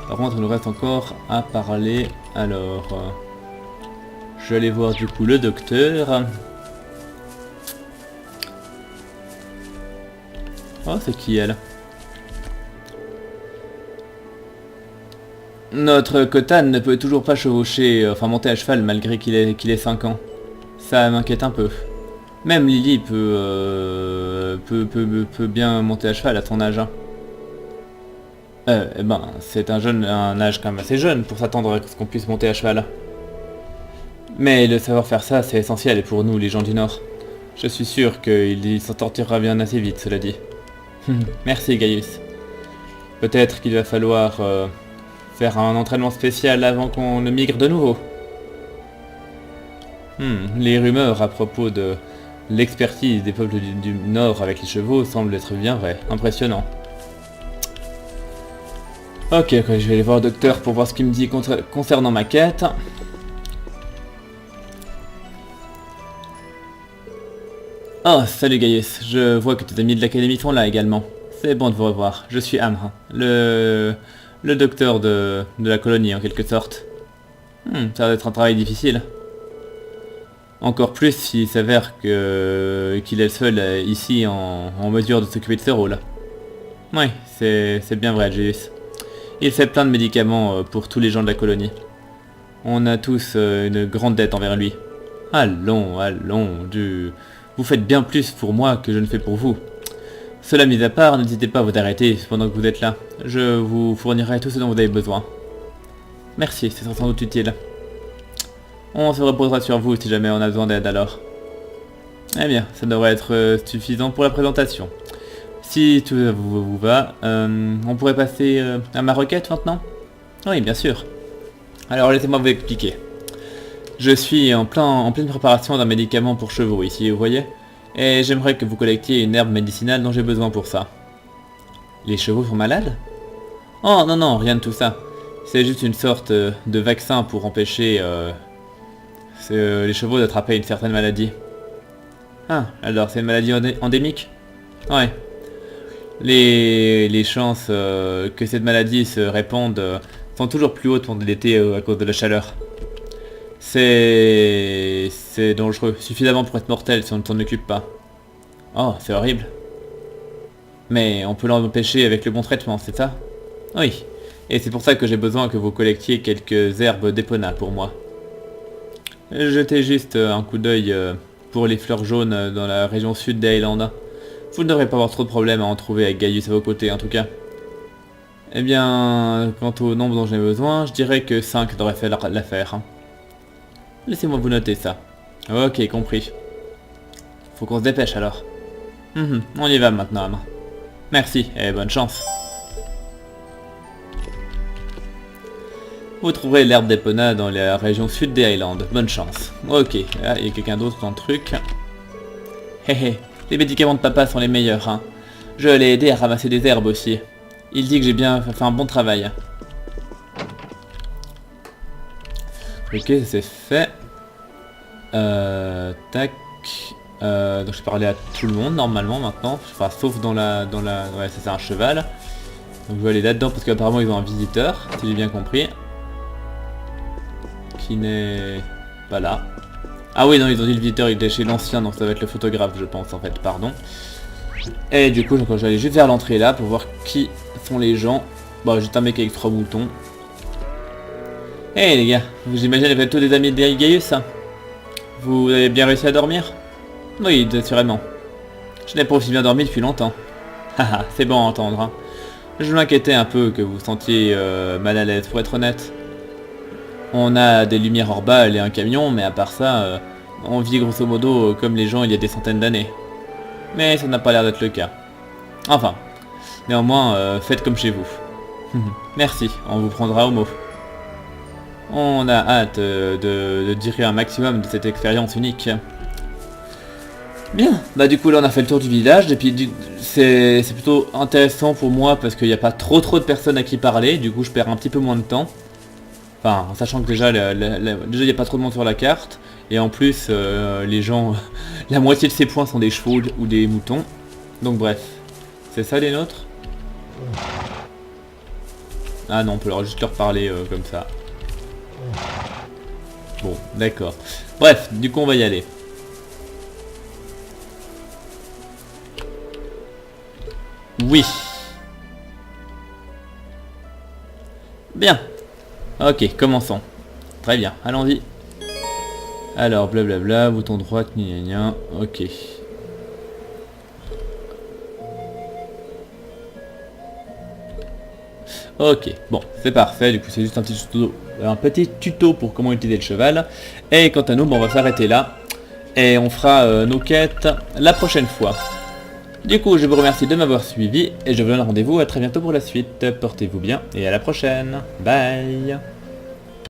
Speaker 1: Par contre, il nous reste encore à parler. Alors, je vais aller voir du coup le docteur. Oh, c'est qui elle? Notre Khotan ne peut toujours pas chevaucher, enfin monter à cheval malgré qu'il ait 5 ans. Ça m'inquiète un peu. Même Lily peut bien monter à cheval à son âge. Hein. Eh ben, c'est un âge quand même assez jeune pour s'attendre à ce qu'on puisse monter à cheval. Mais le savoir faire ça, c'est essentiel pour nous, les gens du Nord. Je suis sûr qu'il s'en sortira bien assez vite, cela dit. Merci, Gaius. Peut-être qu'il va falloir faire un entraînement spécial avant qu'on ne migre de nouveau. Les rumeurs à propos de l'expertise des peuples du Nord avec les chevaux semblent être bien vraies. Impressionnant. Ok, je vais aller voir le docteur pour voir ce qu'il me dit concernant ma quête. Oh, salut Gaius, je vois que tes amis de l'académie sont là également. C'est bon de vous revoir, je suis Amr, le docteur de la colonie en quelque sorte. Ça va être un travail difficile. Encore plus s'il s'avère qu'il est le seul ici en mesure de s'occuper de ce rôle. Oui, c'est bien vrai, Gaius. Il fait plein de médicaments pour tous les gens de la colonie. On a tous une grande dette envers lui. Allons, vous faites bien plus pour moi que je ne fais pour vous. Cela mis à part, n'hésitez pas à vous arrêter pendant que vous êtes là. Je vous fournirai tout ce dont vous avez besoin. Merci, c'est sans doute utile. On se reposera sur vous si jamais on a besoin d'aide alors. Eh bien, ça devrait être suffisant pour la présentation. Si tout vous va, on pourrait passer à ma requête maintenant? Oui, bien sûr. Alors laissez-moi vous expliquer. Je suis en pleine préparation d'un médicament pour chevaux ici, vous voyez? Et j'aimerais que vous collectiez une herbe médicinale dont j'ai besoin pour ça. Les chevaux sont malades? Oh non, rien de tout ça. C'est juste une sorte de vaccin pour empêcher les chevaux d'attraper une certaine maladie. Ah, alors c'est une maladie endémique? Ouais. Les chances que cette maladie se répande sont toujours plus hautes pendant l'été à cause de la chaleur. C'est dangereux, suffisamment pour être mortel si on ne s'en occupe pas. Oh, c'est horrible. Mais on peut l'empêcher avec le bon traitement, c'est ça? Oui, et c'est pour ça que j'ai besoin que vous collectiez quelques herbes d'Epona pour moi. Jetez juste un coup d'œil pour les fleurs jaunes dans la région sud des Highlands. Vous ne devrez pas avoir trop de problèmes à en trouver avec Gaius à vos côtés en tout cas. Eh bien, quant au nombre dont j'ai besoin, je dirais que 5 devraient faire l'affaire. Laissez-moi vous noter ça. Ok, compris. Faut qu'on se dépêche alors. On y va maintenant, Amr. Merci, et bonne chance. Vous trouverez l'herbe d'Epona dans la région sud des Highlands. Bonne chance. Ok, là, il y a quelqu'un d'autre dans le truc. Hé, les médicaments de papa sont les meilleurs, hein. Je l'ai aidé à ramasser des herbes aussi. Il dit que j'ai bien fait un bon travail. Ok, c'est fait. Tac. Donc je vais parler à tout le monde normalement maintenant. Enfin, sauf dans la... Ouais, ça c'est un cheval. Donc je vais aller là-dedans parce qu'apparemment ils ont un visiteur, si j'ai bien compris. Qui n'est pas là. Ah oui, non, ils ont dit le visiteur, il était chez l'ancien, donc ça va être le photographe, je pense, en fait, pardon. Et du coup, je vais aller juste vers l'entrée là, pour voir qui sont les gens. Bon, juste un mec avec 3 boutons. Hey les gars, j'imagine que vous êtes tous des amis de Gaius, hein? Vous avez bien réussi à dormir? Oui, assurément. Je n'ai pas aussi bien dormi depuis longtemps. Haha, c'est bon à entendre, hein. Je m'inquiétais un peu que vous sentiez mal à l'aise, pour être honnête. On a des lumières hors balles et un camion, mais à part ça, on vit grosso modo comme les gens il y a des centaines d'années. Mais ça n'a pas l'air d'être le cas. Enfin, néanmoins, faites comme chez vous. Merci, on vous prendra au mot. On a hâte de tirer un maximum de cette expérience unique. Bien, bah du coup là on a fait le tour du village, et puis c'est plutôt intéressant pour moi parce qu'il n'y a pas trop de personnes à qui parler, du coup je perds un petit peu moins de temps. Enfin, en sachant que déjà il n'y a pas trop de monde sur la carte, et en plus les gens, la moitié de ces points sont des chevaux ou des moutons. Donc bref, c'est ça les nôtres? Ah non, on peut juste leur parler comme ça. Bon, d'accord. Bref, du coup on va y aller. Oui. Bien. Ok, commençons. Très bien, allons-y. Alors, blablabla, bouton droit, gna gna gna. Ok. Ok, bon, c'est parfait, du coup c'est juste un petit tuto pour comment utiliser le cheval. Et quant à nous, bon, on va s'arrêter là. Et on fera nos quêtes la prochaine fois. Du coup, je vous remercie de m'avoir suivi et je vous donne rendez-vous à très bientôt pour la suite. Portez-vous bien et à la prochaine. Bye.